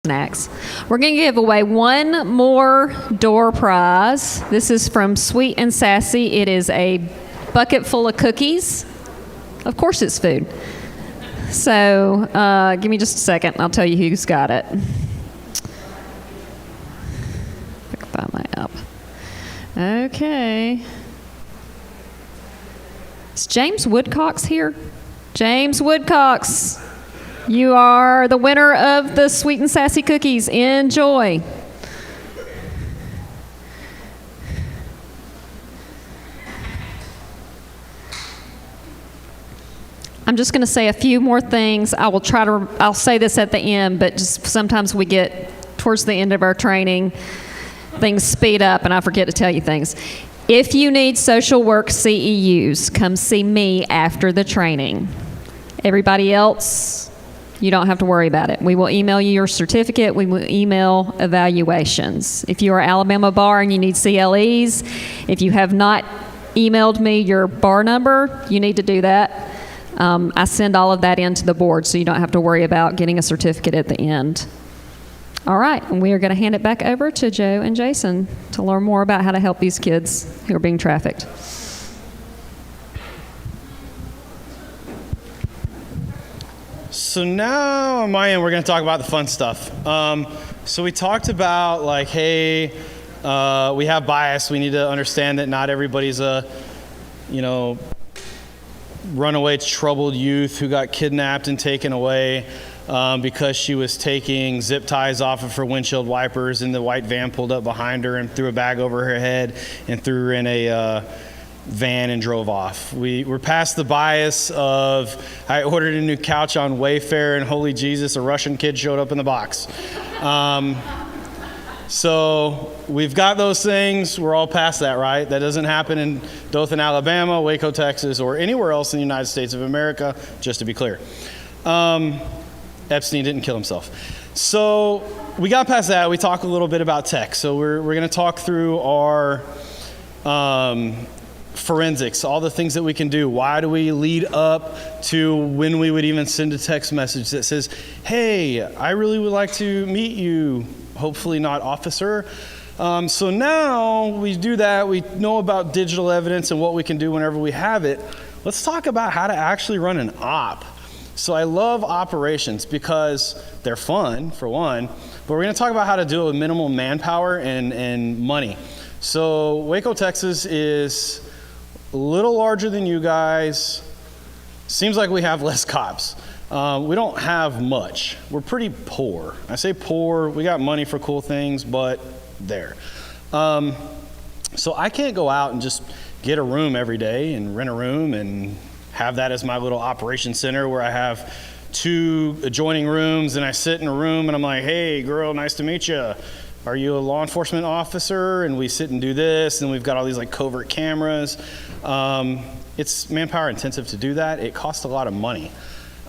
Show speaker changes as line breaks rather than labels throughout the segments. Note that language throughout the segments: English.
snacks. We're going to give away one more door prize. This is from Sweet and Sassy. It is a bucket full of cookies. Of course it's food. So give me just a second and I'll tell you who's got it. I can find my app. Okay. Is James Woodcox here? James Woodcox. You are the winner of the Sweet and Sassy cookies. Enjoy. I'm just going to say a few more things. I'll say this at the end, but just sometimes we get towards the end of our training, things speed up and I forget to tell you things. If you need social work CEUs, come see me after the training. Everybody else, you don't have to worry about it. We will email you your certificate. We will email evaluations. If you are Alabama Bar and you need CLEs, if you have not emailed me your bar number, you need to do that. I send all of that into the board, so you don't have to worry about getting a certificate at the end. All right, and we are going to hand it back over to Joe and Jason to learn more about how to help these kids who are being trafficked.
So now on my end, we're going to talk about the fun stuff. So we talked about like, hey, we have bias. We need to understand that not everybody's a, runaway troubled youth who got kidnapped and taken away because she was taking zip ties off of her windshield wipers and the white van pulled up behind her and threw a bag over her head and threw her in a van and drove off. We're past the bias of I ordered a new couch on Wayfair and holy Jesus, a Russian kid showed up in the box. So we've got those things. We're all past that, right? That doesn't happen in Dothan, Alabama, Waco, Texas, or anywhere else in the United States of America, just to be clear. Epstein didn't kill himself. So we got past that. We talk a little bit about tech. So we're going to talk through our forensics, all the things that we can do. Why do we lead up to when we would even send a text message that says, hey, I really would like to meet you, hopefully not officer. So now we do that. We know about digital evidence and what we can do whenever we have it. Let's talk about how to actually run an op. So I love operations because they're fun, for one, but we're going to talk about how to do it with minimal manpower and money. So Waco, Texas is a little larger than you guys. Seems like we have less cops. We don't have much. We're pretty poor. I say poor, we got money for cool things, but there. So I can't go out and just get a room every day and rent a room and have that as my little operation center where I have 2 adjoining rooms and I sit in a room and I'm like, hey girl, nice to meet you. Are you a law enforcement officer? And we sit and do this and we've got all these like covert cameras. It's manpower intensive to do that. It costs a lot of money.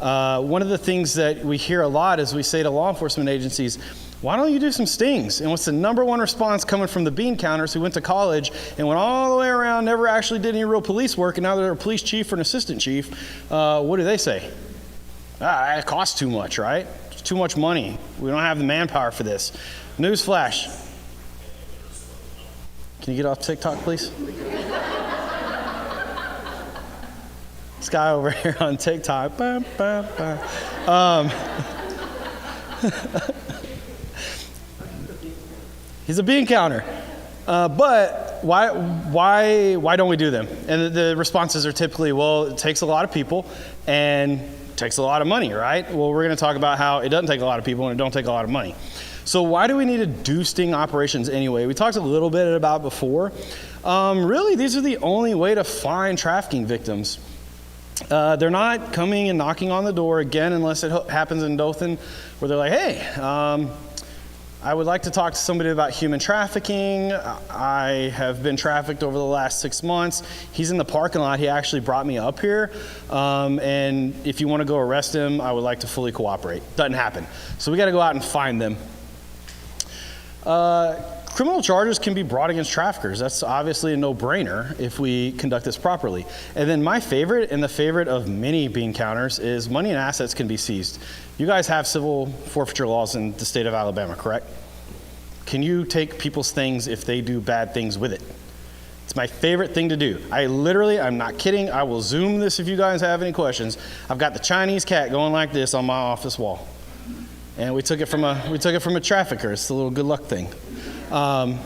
One of the things that we hear a lot is we say to law enforcement agencies, why don't you do some stings? And what's the number one response coming from the bean counters who went to college and went all the way around, never actually did any real police work, and now they're a police chief or an assistant chief? What do they say? It costs too much, right? It's too much money. We don't have the manpower for this. Newsflash. Can you get off TikTok, please? This guy over here on TikTok. He's a bean counter. But why don't we do them? And the responses are typically, well, it takes a lot of people and it takes a lot of money, right? Well, we're going to talk about how it doesn't take a lot of people and it don't take a lot of money. So why do we need to do sting operations anyway? We talked a little bit about before. Really, these are the only way to find trafficking victims. They're not coming and knocking on the door again unless it happens in Dothan where they're like, hey, I would like to talk to somebody about human trafficking. I have been trafficked over the last 6 months. He's in the parking lot. He actually brought me up here. And if you want to go arrest him, I would like to fully cooperate. Doesn't happen. So we got to go out and find them. criminal charges can be brought against traffickers. That's obviously a no-brainer if we conduct this properly. And then my favorite, and the favorite of many bean counters, is money and assets can be seized. You guys have civil forfeiture laws in the state of Alabama, correct? Can you take people's things if they do bad things with it? It's my favorite thing to do. I'm not kidding, I will Zoom this if you guys have any questions. I've got the Chinese cat going like this on my office wall. And we took it from a trafficker. It's a little good luck thing. I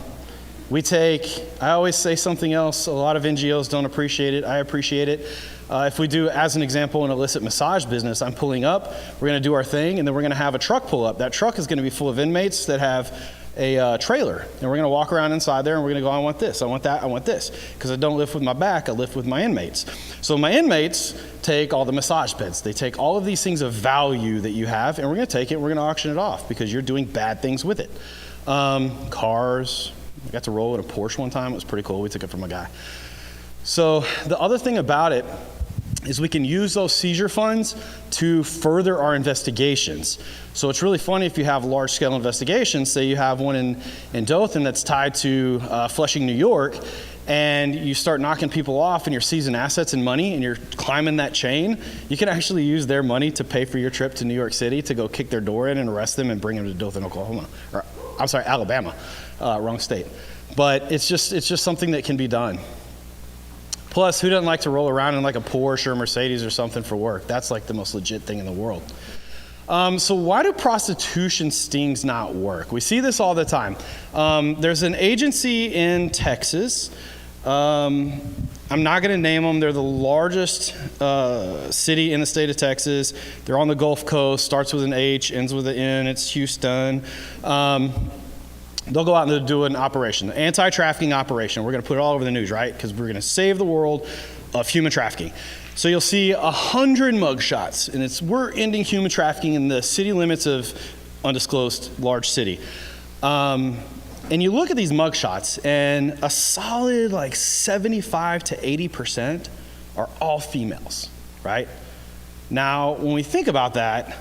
always say something else. A lot of NGOs don't appreciate it. I appreciate it. If we do, as an example, an illicit massage business, I'm pulling up, we're gonna do our thing, and then we're gonna have a truck pull up. That truck is gonna be full of inmates that have a trailer, and we're gonna walk around inside there, and we're gonna go, I want this, I want that, I want this. Because I don't lift with my back, I lift with my inmates. So my inmates take all the massage beds. They take all of these things of value that you have, and we're gonna take it, and we're gonna auction it off because you're doing bad things with it. Cars, I got to roll in a Porsche one time, it was pretty cool, we took it from a guy. So the other thing about it is we can use those seizure funds to further our investigations. So it's really funny if you have large scale investigations, say you have one in Dothan that's tied to Flushing, New York, and you start knocking people off and you're seizing assets and money and you're climbing that chain, you can actually use their money to pay for your trip to New York City to go kick their door in and arrest them and bring them to Dothan, Oklahoma. Or, I'm sorry, Alabama, wrong state. But it's just something that can be done. Plus, who doesn't like to roll around in like a Porsche or Mercedes or something for work? That's like the most legit thing in the world. So why do prostitution stings not work? We see this all the time. There's an agency in Texas. I'm not going to name them. They're the largest city in the state of Texas. They're on the Gulf Coast, starts with an H, ends with an N. It's Houston. They'll go out and do an operation, an anti-trafficking operation. We're going to put it all over the news, right? Because we're going to save the world of human trafficking. So you'll see 100 mugshots, and we're ending human trafficking in the city limits of undisclosed large city. And you look at these mugshots, and a solid like 75 to 80% are all females, right? Now, when we think about that,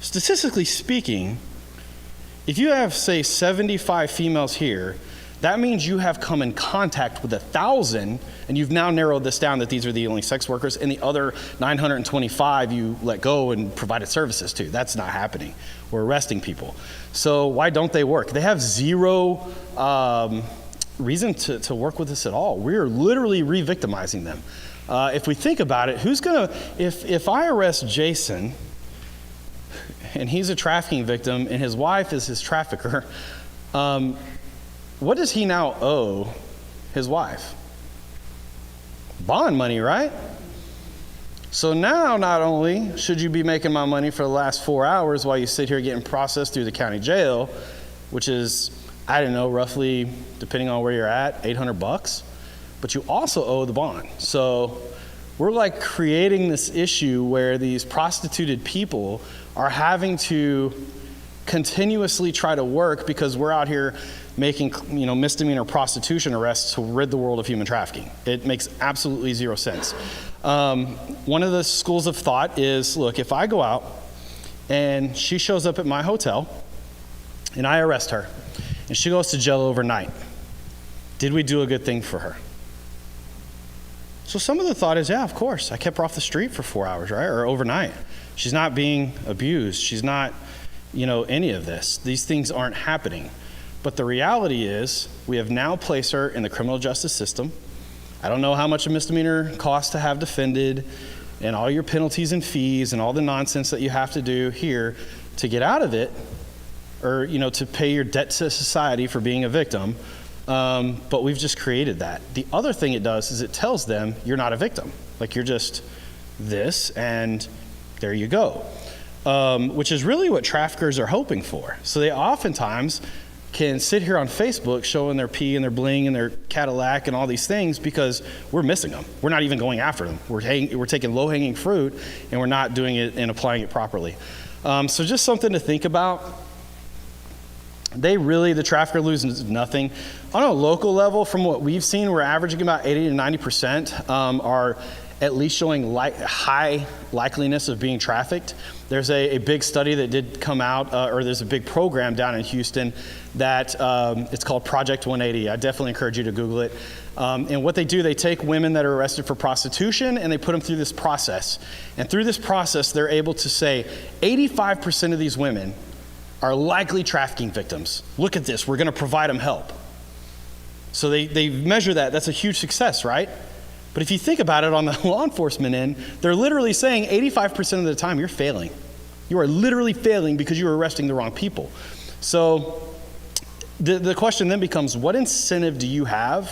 statistically speaking, if you have, say, 75 females here, that means you have come in contact with 1,000, and you've now narrowed this down that these are the only sex workers, and the other 925 you let go and provided services to. That's not happening. We're arresting people. So why don't they work? They have zero reason to work with us at all. We're literally re-victimizing them. If we think about it, if I arrest Jason, and he's a trafficking victim, and his wife is his trafficker, what does he now owe his wife? Bond money, right? So now, not only should you be making my money for the last 4 hours while you sit here getting processed through the county jail, which is, I don't know, roughly, depending on where you're at, $800, but you also owe the bond. So we're like creating this issue where these prostituted people are having to continuously try to work because we're out here making, misdemeanor prostitution arrests to rid the world of human trafficking. It makes absolutely zero sense. One of the schools of thought is, look, if I go out and she shows up at my hotel and I arrest her and she goes to jail overnight, did we do a good thing for her? So some of the thought is, yeah, of course. I kept her off the street for 4 hours, right? Or overnight. She's not being abused. She's not, any of this. These things aren't happening. But the reality is we have now placed her in the criminal justice system. I don't know how much a misdemeanor costs to have defended and all your penalties and fees and all the nonsense that you have to do here to get out of it or, to pay your debt to society for being a victim. But we've just created that. The other thing it does is it tells them you're not a victim. Like you're just this and there you go. Which is really what traffickers are hoping for. So they oftentimes can sit here on Facebook showing their P and their bling and their Cadillac and all these things because we're missing them. We're not even going after them. We're taking low-hanging fruit and we're not doing it and applying it properly. So just something to think about. The trafficker loses nothing. On a local level, from what we've seen, we're averaging about 80 to 90% are at least showing high likeliness of being trafficked. There's a big study that did come out, or there's a big program down in Houston that it's called Project 180. I definitely encourage you to Google it. And what they do, they take women that are arrested for prostitution and they put them through this process. And through this process, they're able to say 85% of these women are likely trafficking victims. Look at this, we're gonna provide them help. So they measure that. That's a huge success, right? But if you think about it on the law enforcement end, they're literally saying 85% of the time you're failing. You are literally failing because you are arresting the wrong people. So the question then becomes, what incentive do you have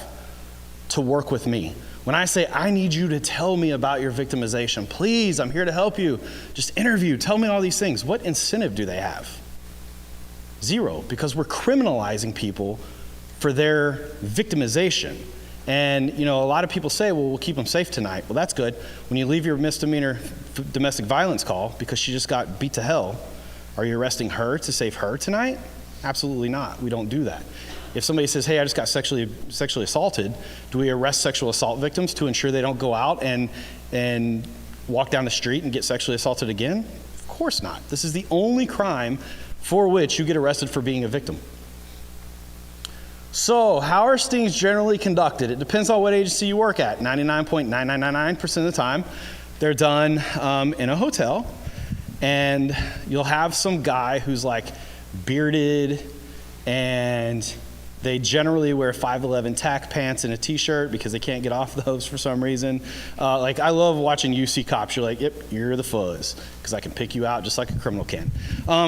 to work with me? When I say, I need you to tell me about your victimization, please, I'm here to help you. Just interview, tell me all these things. What incentive do they have? Zero, because we're criminalizing people for their victimization. And a lot of people say, well, we'll keep them safe tonight. Well, that's good. When you leave your misdemeanor domestic violence call because she just got beat to hell, are you arresting her to save her tonight? Absolutely not. We don't do that. If somebody says, hey, I just got sexually assaulted, do we arrest sexual assault victims to ensure they don't go out and walk down the street and get sexually assaulted again? Of course not. This is the only crime for which you get arrested for being a victim. So how are stings generally conducted? It depends on what agency you work at. 99.9999% of the time, they're done in a hotel, and you'll have some guy who's like bearded, and they generally wear 5'11" tack pants and a t-shirt because they can't get off those for some reason. I love watching UC cops. You're like, yep, you're the fuzz, because I can pick you out just like a criminal can.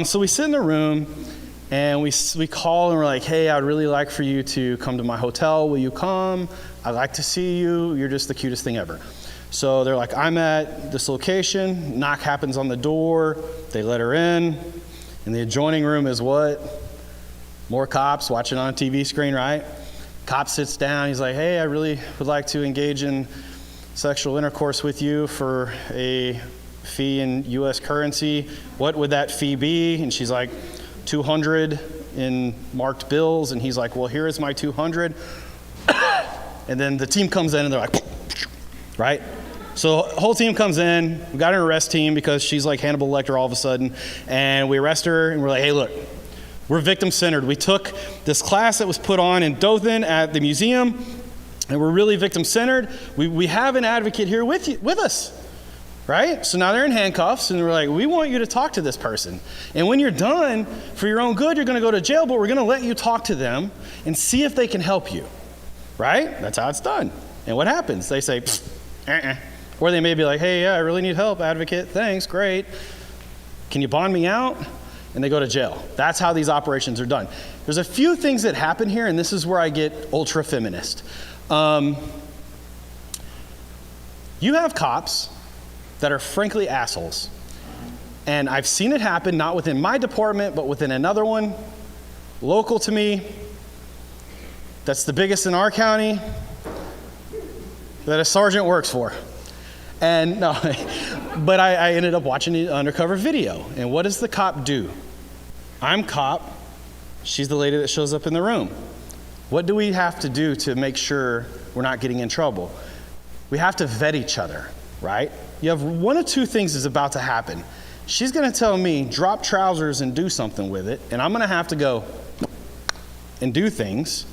So we sit in the room, and we call and we're like, hey, I'd really like for you to come to my hotel. Will you come? I'd like to see you. You're just the cutest thing ever. So they're like, I'm at this location. Knock happens on the door. They let her in. And the adjoining room is what? More cops watching on a TV screen, right? Cop sits down. He's like, hey, I really would like to engage in sexual intercourse with you for a fee in U.S. currency. What would that fee be? And she's like, 200 in marked bills, and he's like, well, here is my 200. And then the team comes in and they're like, right? So the whole team comes in, we got an arrest team because she's like Hannibal Lecter all of a sudden, and we arrest her and we're like, hey, look, we're victim-centered. We took this class that was put on in Dothan at the museum, and we're really victim-centered. We have an advocate here with us. Right? So now they're in handcuffs, and we're like, we want you to talk to this person. And when you're done, for your own good, you're going to go to jail, but we're going to let you talk to them and see if they can help you. Right? That's how it's done. And what happens? They say, or they may be like, hey, yeah, I really need help, advocate. Thanks, great. Can you bond me out? And they go to jail. That's how these operations are done. There's a few things that happen here, and this is where I get ultra-feminist. You have cops that are frankly assholes. And I've seen it happen, not within my department, but within another one, local to me, that's the biggest in our county, that a sergeant works for. And no, but I ended up watching the undercover video. And what does the cop do? I'm cop, she's the lady that shows up in the room. What do we have to do to make sure we're not getting in trouble? We have to vet each other, right? You have one of two things is about to happen. She's gonna tell me, drop trousers and do something with it, and I'm gonna have to go and do things,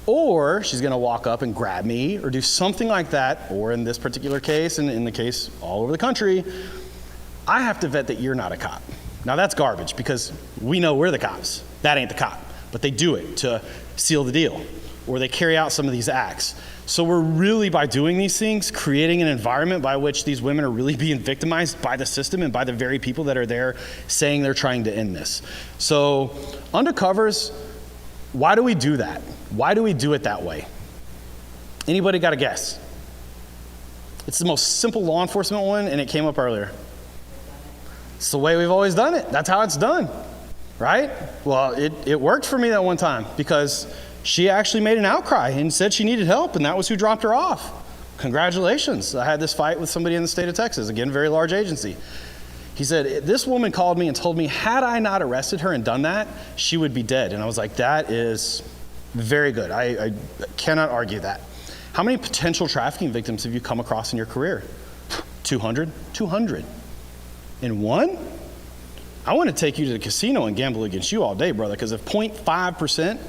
or she's gonna walk up and grab me or do something like that, or in this particular case, and in the case all over the country, I have to vet that you're not a cop. Now that's garbage because we know we're the cops. That ain't the cop, but they do it to seal the deal, or they carry out some of these acts. So we're really, by doing these things, creating an environment by which these women are really being victimized by the system and by the very people that are there saying they're trying to end this. So undercovers, why do we do that? Why do we do it that way? Anybody got a guess? It's the most simple law enforcement one, and it came up earlier. It's the way we've always done it. That's how it's done, right? Well, it worked for me that one time because she actually made an outcry and said she needed help, and that was who dropped her off. Congratulations. I had this fight with somebody in the state of Texas, again, very large agency. He said, this woman called me and told me, had I not arrested her and done that, she would be dead. And I was like, that is very good. I cannot argue that. How many potential trafficking victims have you come across in your career? 200? 200. In one? I want to take you to the casino and gamble against you all day, brother, because if 0.5%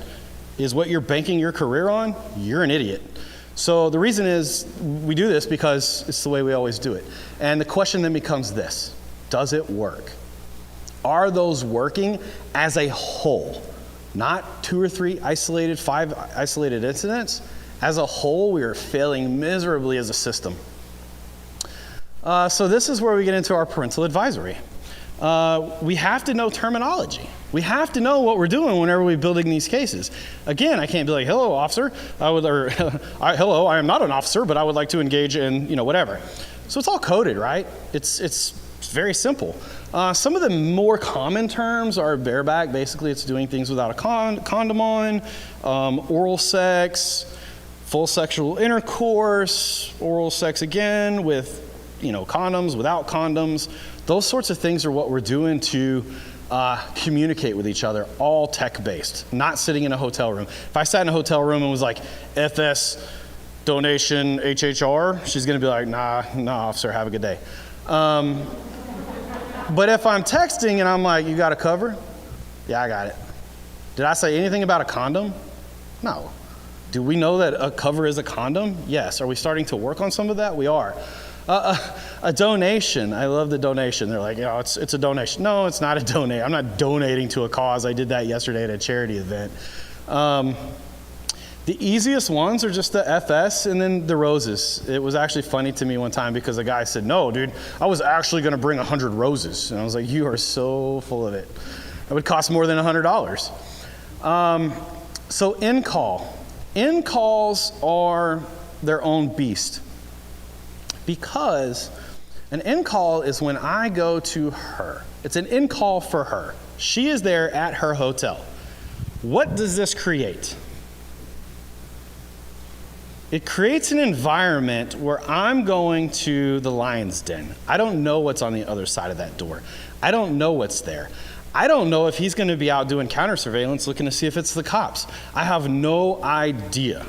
is what you're banking your career on, you're an idiot. So the reason is we do this because it's the way we always do it. And the question then becomes this: does it work? Are those working as a whole? Not 2 or 3 isolated, 5 isolated incidents. As a whole, we are failing miserably as a system. So this is where we get into our parental advisory. We have to know terminology. We have to know what we're doing whenever we're building these cases. Again, I can't be like, hello, officer. Hello, I am not an officer, but I would like to engage in, whatever. So it's all coded, right? It's very simple. Some of the more common terms are bareback. Basically, it's doing things without a condom on, oral sex, full sexual intercourse, oral sex again with, condoms, without condoms. Those sorts of things are what we're doing to communicate with each other, all tech-based, not sitting in a hotel room. If I sat in a hotel room and was like, FS, donation, HHR, she's gonna be like, nah, officer, have a good day. But if I'm texting and I'm like, you got a cover? Yeah, I got it. Did I say anything about a condom? No. Do we know that a cover is a condom? Yes. Are we starting to work on some of that? We are. A donation. I love the donation. They're like, it's a donation. No, it's not a donate. I'm not donating to a cause. I did that yesterday at a charity event. The easiest ones are just the FS and then the roses. It was actually funny to me one time because a guy said, no, dude, I was actually going to bring 100 roses. And I was like, you are so full of it. It would cost more than $100. So in-call. In-calls are their own beast. Because an in-call is when I go to her. It's an in-call for her. She is there at her hotel. What does this create? It creates an environment where I'm going to the lion's den. I don't know what's on the other side of that door. I don't know what's there. I don't know if he's going to be out doing counter surveillance looking to see if it's the cops. I have no idea.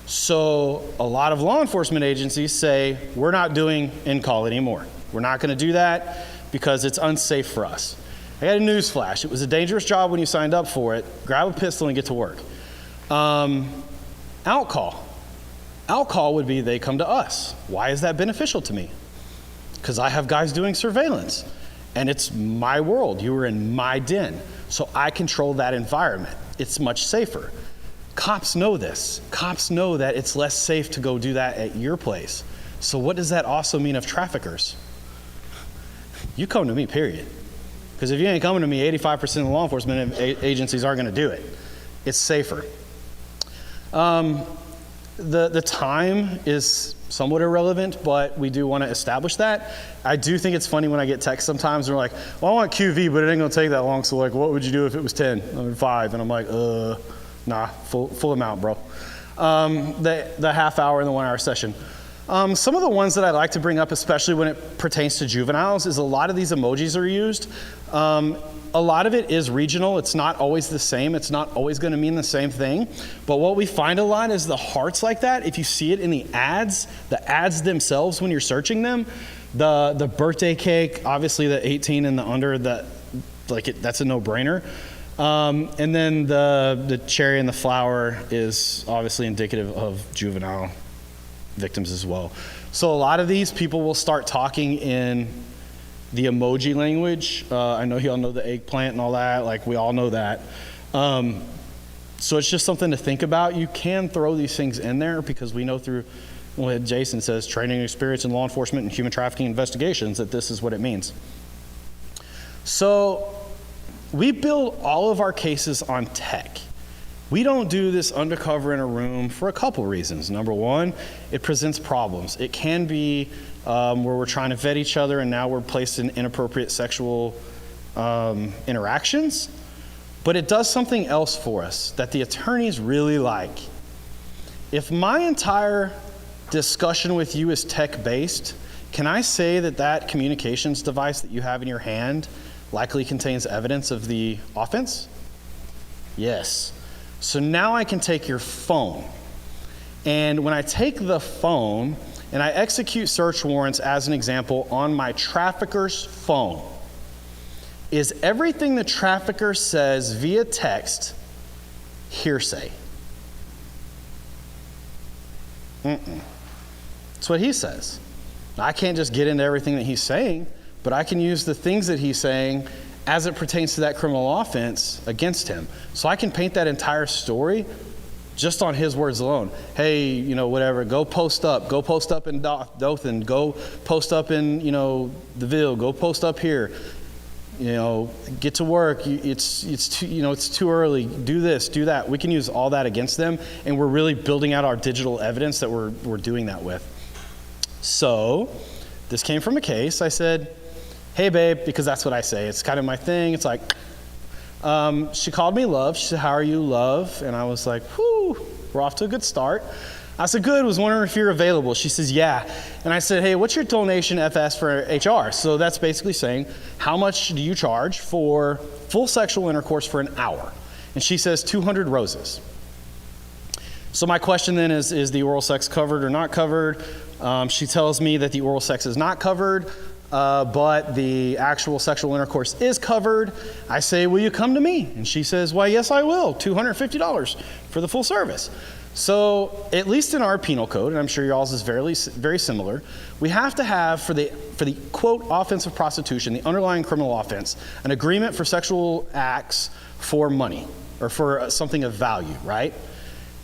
So a lot of law enforcement agencies say, we're not doing in-call anymore. We're not going to do that because it's unsafe for us. I got a news flash. It was a dangerous job when you signed up for it. Grab a pistol and get to work. Out-call. Out-call would be they come to us. Why is that beneficial to me? Because I have guys doing surveillance. And it's my world. You were in my den. So I control that environment. It's much safer. Cops know this. Cops know that it's less safe to go do that at your place. So what does that also mean of traffickers? You come to me, period. Because if you ain't coming to me, 85% of the law enforcement agencies aren't going to do it. It's safer. The time is somewhat irrelevant, but we do want to establish that. I do think it's funny when I get texts sometimes, they're like, well, I want QV, but it ain't going to take that long, so like, what would you do if it was 10 or 5? And I'm like, nah, full amount, bro. The half hour and the 1 hour session. Some of the ones that I like to bring up, especially when it pertains to juveniles, is a lot of these emojis are used. A lot of it is regional. It's not always the same. It's not always going to mean the same thing. But what we find a lot is the hearts like that. If you see it in the ads themselves when you're searching them, the birthday cake, obviously the 18 and the under, that's a no-brainer. And then the cherry and the flower is obviously indicative of juvenile victims as well. So a lot of these people will start talking in the emoji language. I know y'all know the eggplant and all that, like we all know that. So it's just something to think about. You can throw these things in there because we know through what Jason says, training experience in law enforcement and human trafficking investigations, that this is what it means. So we build all of our cases on tech. We don't do this undercover in a room for a couple reasons. Number one, it presents problems. It can be where we're trying to vet each other and now we're placed in inappropriate sexual interactions. But it does something else for us that the attorneys really like. If my entire discussion with you is tech-based, can I say that that communications device that you have in your hand likely contains evidence of the offense? Yes. So now I can take your phone And when I take the phone and I execute search warrants, as an example, on my trafficker's phone, is everything the trafficker says via text hearsay? That's what he says. I can't just get into everything that he's saying, but I can use the things that he's saying as it pertains to that criminal offense against him. So I can paint that entire story just on his words alone. Hey, you know, whatever, go post up in Dothan, go post up in, you know, the Ville, go post up here. You know, get to work, it's too early, do this, do that. We can use all that against them, and we're really building out our digital evidence that we're doing that with. So this came from a case. I said, hey babe, because that's what I say. It's kind of my thing. It's like, she called me Love. She said, how are you, Love? And I was like, whew, we're off to a good start. I said, good, was wondering if you're available. She says, yeah. And I said, hey, what's your donation FS for HR? So that's basically saying, how much do you charge for full sexual intercourse for an hour? And she says, 200 roses. So my question then is the oral sex covered or not covered? She tells me that the oral sex is not covered, but the actual sexual intercourse is covered. I say, will you come to me? And she says, why, yes, I will, $250 for the full service. So at least in our penal code, and I'm sure y'all's is very similar, we have to have for the quote offense of prostitution, the underlying criminal offense, an agreement for sexual acts for money or for something of value, right?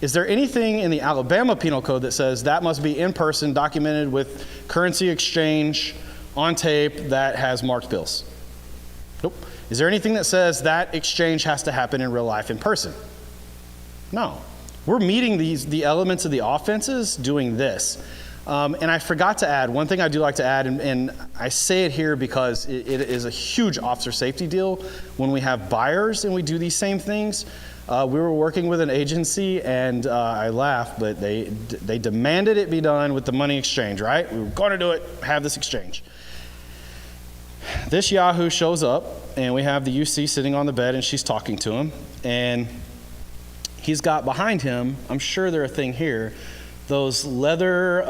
Is there anything in the Alabama penal code that says that must be in person, documented with currency exchange on tape that has marked bills? Nope. Is there anything that says that exchange has to happen in real life in person? No. We're meeting the elements of the offenses doing this. And I forgot to add, one thing I do like to add, and I say it here because it is a huge officer safety deal when we have buyers and we do these same things. We were working with an agency, and I laugh, but they demanded it be done with the money exchange, right? We were going to do it, have this exchange. This Yahoo shows up, and we have the UC sitting on the bed, and she's talking to him, and he's got behind him, I'm sure they're a thing here, those leather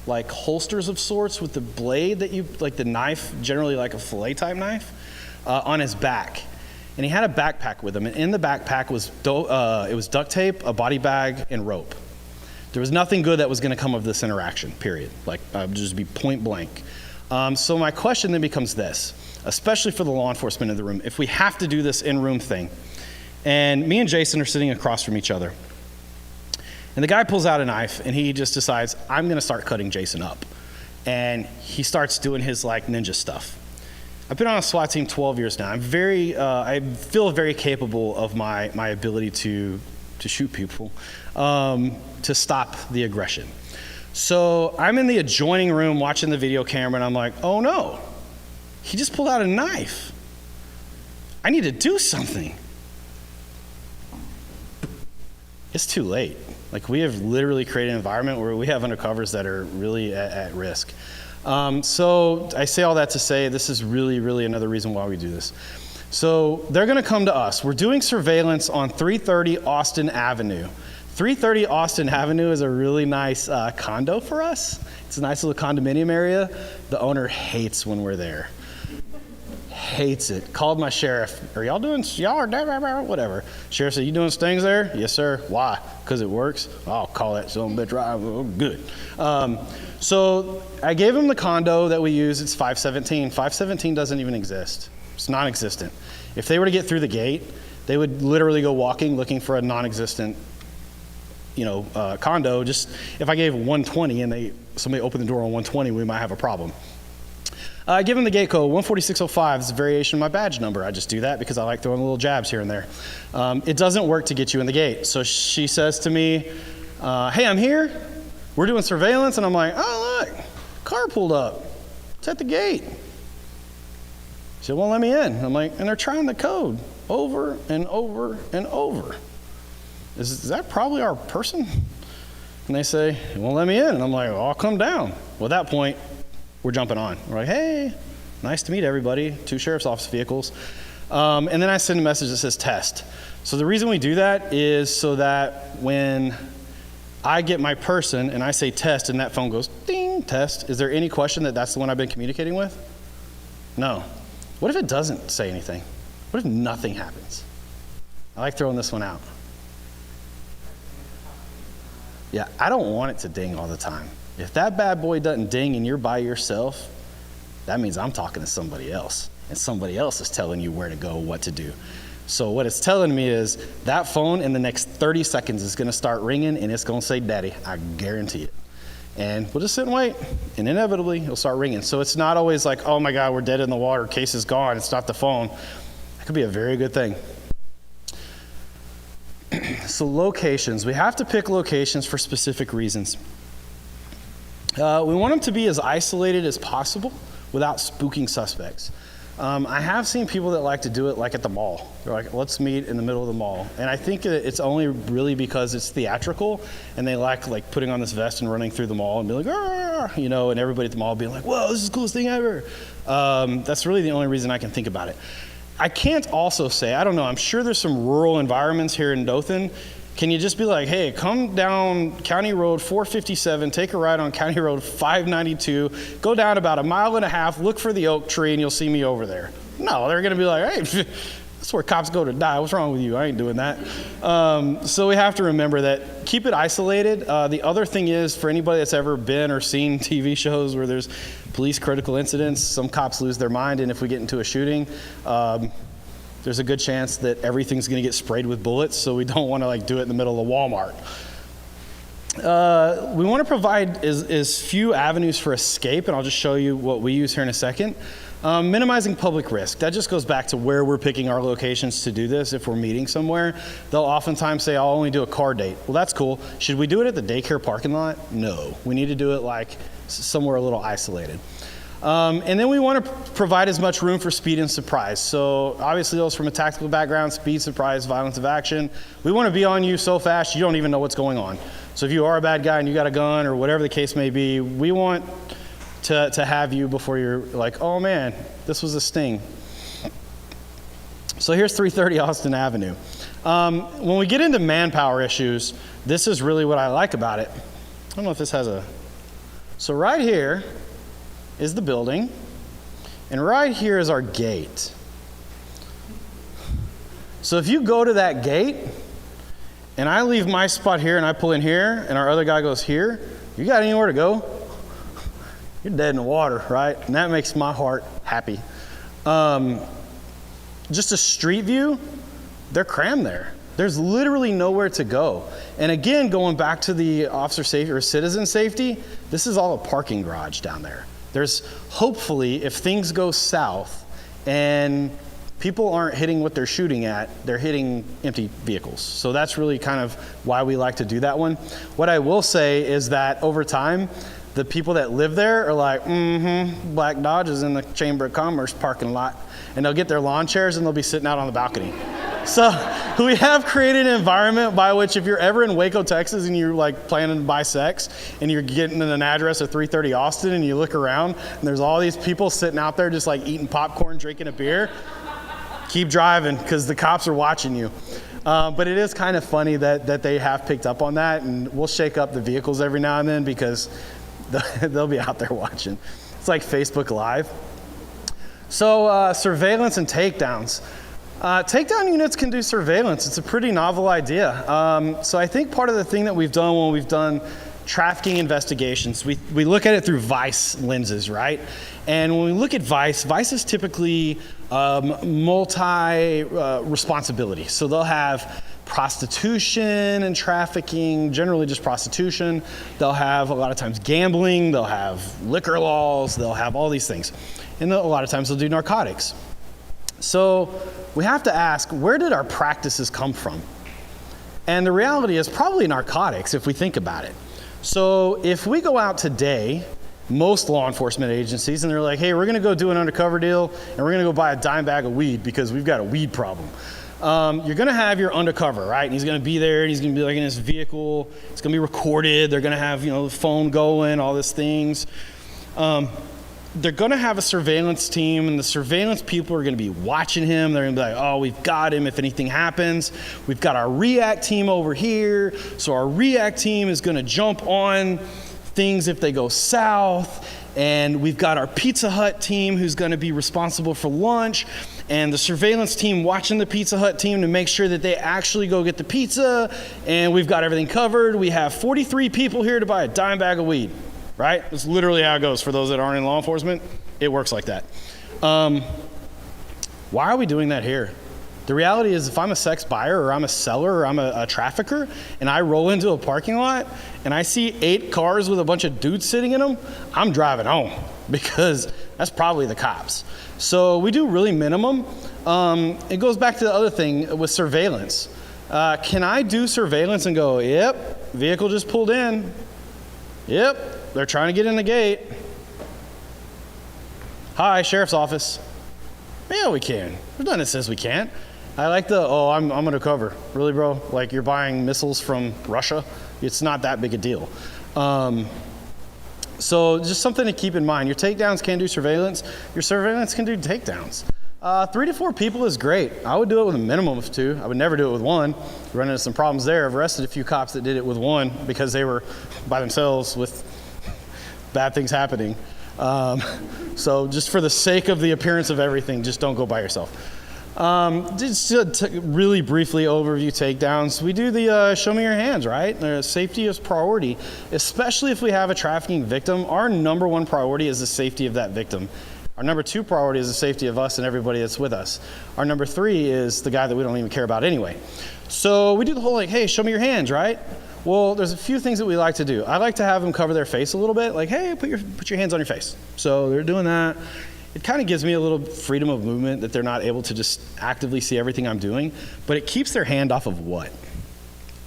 like holsters of sorts with the blade that you, like the knife, generally like a fillet type knife, on his back. And he had a backpack with him, and in the backpack was it was duct tape, a body bag, and rope. There was nothing good that was going to come of this interaction, period. Like, just be point blank. So my question then becomes this, especially for the law enforcement in the room, if we have to do this in-room thing, and me and Jason are sitting across from each other, and the guy pulls out a knife, and he just decides, I'm going to start cutting Jason up. And he starts doing his like ninja stuff. I've been on a SWAT team 12 years now. I feel very capable of my ability to shoot people, to stop the aggression. So I'm in the adjoining room watching the video camera, and I'm like, oh no, he just pulled out a knife. I need to do something. It's too late. Like, we have literally created an environment where we have undercovers that are really at risk. So I say all that to say this is really, really another reason why we do this. So they're going to come to us. We're doing surveillance on 330 Austin Avenue. 330 Austin Avenue is a really nice condo for us. It's a nice little condominium area. The owner hates when we're there. Hates it. Called my sheriff. Are y'all doing, whatever. Sheriff said, you doing stings there? Yes, sir. Why? Because it works. I'll call that son of a bitch right. Oh, good. So I gave him the condo that we use. It's 517. 517 doesn't even exist. It's non-existent. If they were to get through the gate, they would literally go walking looking for a non-existent, condo. Just if I gave 120 and somebody opened the door on 120, we might have a problem. I give him the gate code, 14605. It's a variation of my badge number. I just do that because I like throwing little jabs here and there. It doesn't work to get you in the gate. So she says to me, hey, I'm here. We're doing surveillance. And I'm like, oh, look, car pulled up. It's at the gate. She said, well, let me in. I'm like, and they're trying the code over and over and over. Is that probably our person? And they say, well, let me in. And I'm like, well, I'll come down. Well, at that point, we're jumping on. We're like, hey, nice to meet everybody. 2 sheriff's office vehicles. And then I send a message that says test. So the reason we do that is so that when I get my person and I say test, and that phone goes ding, test. Is there any question that that's the one I've been communicating with? No. What if it doesn't say anything? What if nothing happens? I like throwing this one out. Yeah, I don't want it to ding all the time. If that bad boy doesn't ding and you're by yourself, that means I'm talking to somebody else, and somebody else is telling you where to go, what to do. So what it's telling me is that phone in the next 30 seconds is gonna start ringing and it's gonna say daddy, I guarantee it. And we'll just sit and wait, and inevitably it'll start ringing. So it's not always like, oh my God, we're dead in the water, case is gone, it's not the phone. That could be a very good thing. So locations, we have to pick locations for specific reasons. We want them to be as isolated as possible without spooking suspects. I have seen people that like to do it like at the mall. They're like, let's meet in the middle of the mall. And I think it's only really because it's theatrical and they like putting on this vest and running through the mall and be like, "Arr!" You know, and everybody at the mall being like, whoa, this is the coolest thing ever. That's really the only reason I can think about it. I can't also say, I don't know, I'm sure there's some rural environments here in Dothan. Can you just be like, hey, come down County Road 457, take a ride on County Road 592, go down about 1.5 miles, look for the oak tree, and you'll see me over there? No, they're gonna be like, hey, that's where cops go to die. What's wrong with you? I ain't doing that. So we have to remember that, keep it isolated. The other thing is, for anybody that's ever been or seen TV shows where there's police critical incidents, some cops lose their mind, and if we get into a shooting, there's a good chance that everything's gonna get sprayed with bullets, so we don't wanna do it in the middle of Walmart. We wanna provide as few avenues for escape, and I'll just show you what we use here in a second. Minimizing public risk. That just goes back to where we're picking our locations to do this. If we're meeting somewhere, they'll oftentimes say, I'll only do a car date. Well, that's cool. Should we do it at the daycare parking lot? No. We need to do it somewhere a little isolated. And then we want to provide as much room for speed and surprise. So obviously those from a tactical background, speed, surprise, violence of action. We want to be on you so fast you don't even know what's going on. So if you are a bad guy and you got a gun or whatever the case may be, we want to have you before you're like, oh man, this was a sting. So here's 330 Austin Avenue. When we get into manpower issues, this is really what I like about it. I don't know if this has so right here is the building, and right here is our gate. So if you go to that gate, and I leave my spot here and I pull in here, and our other guy goes here, you got anywhere to go? You're dead in the water, right? And that makes my heart happy. Just a street view, they're crammed there. There's literally nowhere to go. And again, going back to the officer safety or citizen safety, this is all a parking garage down there. There's hopefully, if things go south and people aren't hitting what they're shooting at, they're hitting empty vehicles. So that's really kind of why we like to do that one. What I will say is that over time, the people that live there are like, Black Dodge is in the Chamber of Commerce parking lot. And they'll get their lawn chairs and they'll be sitting out on the balcony. So we have created an environment by which if you're ever in Waco, Texas, and you're planning to buy sex, and you're getting an address of 330 Austin, and you look around, and there's all these people sitting out there just eating popcorn, drinking a beer, keep driving, because the cops are watching you. But it is kind of funny that they have picked up on that, and we'll shake up the vehicles every now and then because they'll be out there watching. It's like Facebook Live. So surveillance and takedowns. Takedown units can do surveillance. It's a pretty novel idea. So I think part of the thing that we've done when we've done trafficking investigations, we look at it through vice lenses, right? And when we look at vice is typically multi-responsibility. So they'll have prostitution and trafficking, generally just prostitution. They'll have a lot of times gambling, they'll have liquor laws, they'll have all these things. And a lot of times they'll do narcotics. So we have to ask, where did our practices come from? And the reality is probably narcotics if we think about it. So if we go out today, most law enforcement agencies, and they're like, hey, we're gonna go do an undercover deal and we're gonna go buy a dime bag of weed because we've got a weed problem. You're gonna have your undercover, right? And he's gonna be there and he's gonna be in his vehicle. It's gonna be recorded. They're gonna have, the phone going, all these things. they're going to have a surveillance team, and the surveillance people are going to be watching him. They're going to be like, oh, we've got him if anything happens. We've got our react team over here. So our react team is going to jump on things if they go south. And we've got our Pizza Hut team who's going to be responsible for lunch, and the surveillance team watching the Pizza Hut team to make sure that they actually go get the pizza, and we've got everything covered. We have 43 people here to buy a dime bag of weed, right? That's literally how it goes for those that aren't in law enforcement. It works like that. Why are we doing that here? The reality is, if I'm a sex buyer or I'm a seller or I'm a trafficker and I roll into a parking lot and I see 8 cars with a bunch of dudes sitting in them, I'm driving home because that's probably the cops. So we do really minimum. It goes back to the other thing with surveillance. Can I do surveillance and go, yep, vehicle just pulled in. Yep, they're trying to get in the gate. Hi, sheriff's office. Yeah, we can. There's nothing that says we can't. I like I'm undercover. Really, bro? Like, you're buying missiles from Russia? It's not that big a deal. So just something to keep in mind. Your takedowns can do surveillance. Your surveillance can do takedowns. 3 to 4 people is great. I would do it with a minimum of 2. I would never do it with 1. Run into some problems there. I've arrested a few cops that did it with 1 because they were by themselves with bad things happening. So just for the sake of the appearance of everything, just don't go by yourself. Just to really briefly overview takedowns, we do the show me your hands, right? Safety is priority, especially if we have a trafficking victim. Our number 1 priority is the safety of that victim. Our number 2 priority is the safety of us and everybody that's with us. Our number 3 is the guy that we don't even care about anyway. So we do the whole like, hey, show me your hands, right? Well, there's a few things that we like to do. I like to have them cover their face a little bit, like, hey, put your hands on your face. So they're doing that. It kind of gives me a little freedom of movement that they're not able to just actively see everything I'm doing, but it keeps their hand off of what?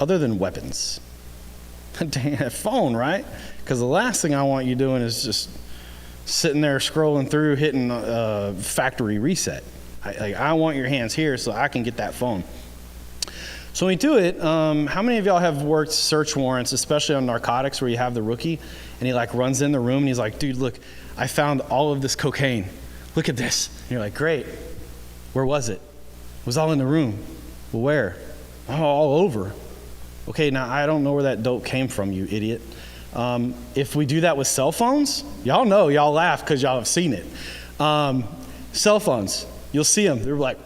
Other than weapons. Dang, that phone, right? Because the last thing I want you doing is just sitting there scrolling through, hitting factory reset. I want your hands here so I can get that phone. So when we do it, how many of y'all have worked search warrants, especially on narcotics, where you have the rookie and he like runs in the room and he's like, dude, look, I found all of this cocaine. Look at this. And you're like, great. Where was it? It was all in the room. Well, where? Oh, all over. Okay, now I don't know where that dope came from, you idiot. If we do that with cell phones, y'all know, y'all laugh because y'all have seen it. Cell phones, you'll see them. They're like,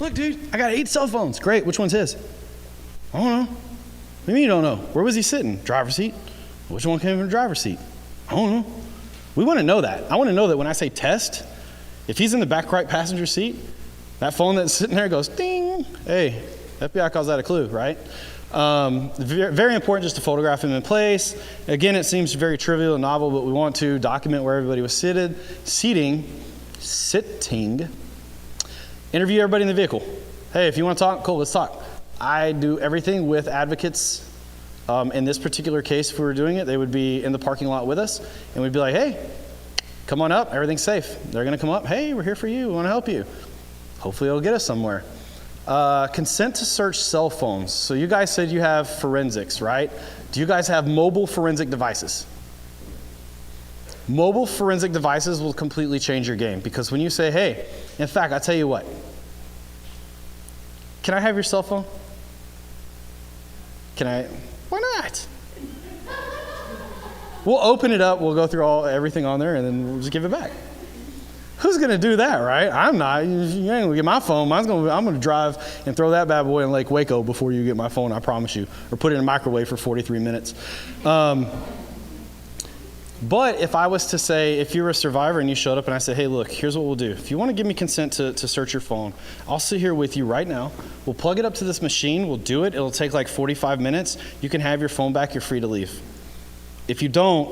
look, dude, I got 8 cell phones. Great, which one's his? I don't know. What do you mean you don't know? Where was he sitting? Driver's seat? Which one came from the driver's seat? I don't know. We want to know that. I want to know that when I say test, if he's in the back right passenger seat, that phone that's sitting there goes ding. Hey, FBI calls that a clue, right? Very important just to photograph him in place. Again, it seems very trivial and novel, but we want to document where everybody was sitting. Interview everybody in the vehicle. Hey, if you want to talk, cool, let's talk. I do everything with advocates. In this particular case, if we were doing it, they would be in the parking lot with us, and we'd be like, hey, come on up, everything's safe. They're gonna come up, hey, we're here for you, we wanna help you. Hopefully it'll get us somewhere. Consent to search cell phones. So you guys said you have forensics, right? Do you guys have mobile forensic devices? Mobile forensic devices will completely change your game, because when you say, hey, in fact, I'll tell you what, can I have your cell phone? Why not? We'll open it up, we'll go through everything on there, and then we'll just give it back. Who's gonna do that, right? I'm not. You ain't gonna get my phone. I'm gonna drive and throw that bad boy in Lake Waco before you get my phone, I promise you. Or put it in a microwave for 43 minutes. But if I was to say, if you're a survivor and you showed up and I said, hey, look, here's what we'll do. If you want to give me consent to search your phone, I'll sit here with you right now. We'll plug it up to this machine. We'll do it. It'll take like 45 minutes. You can have your phone back. You're free to leave. If you don't,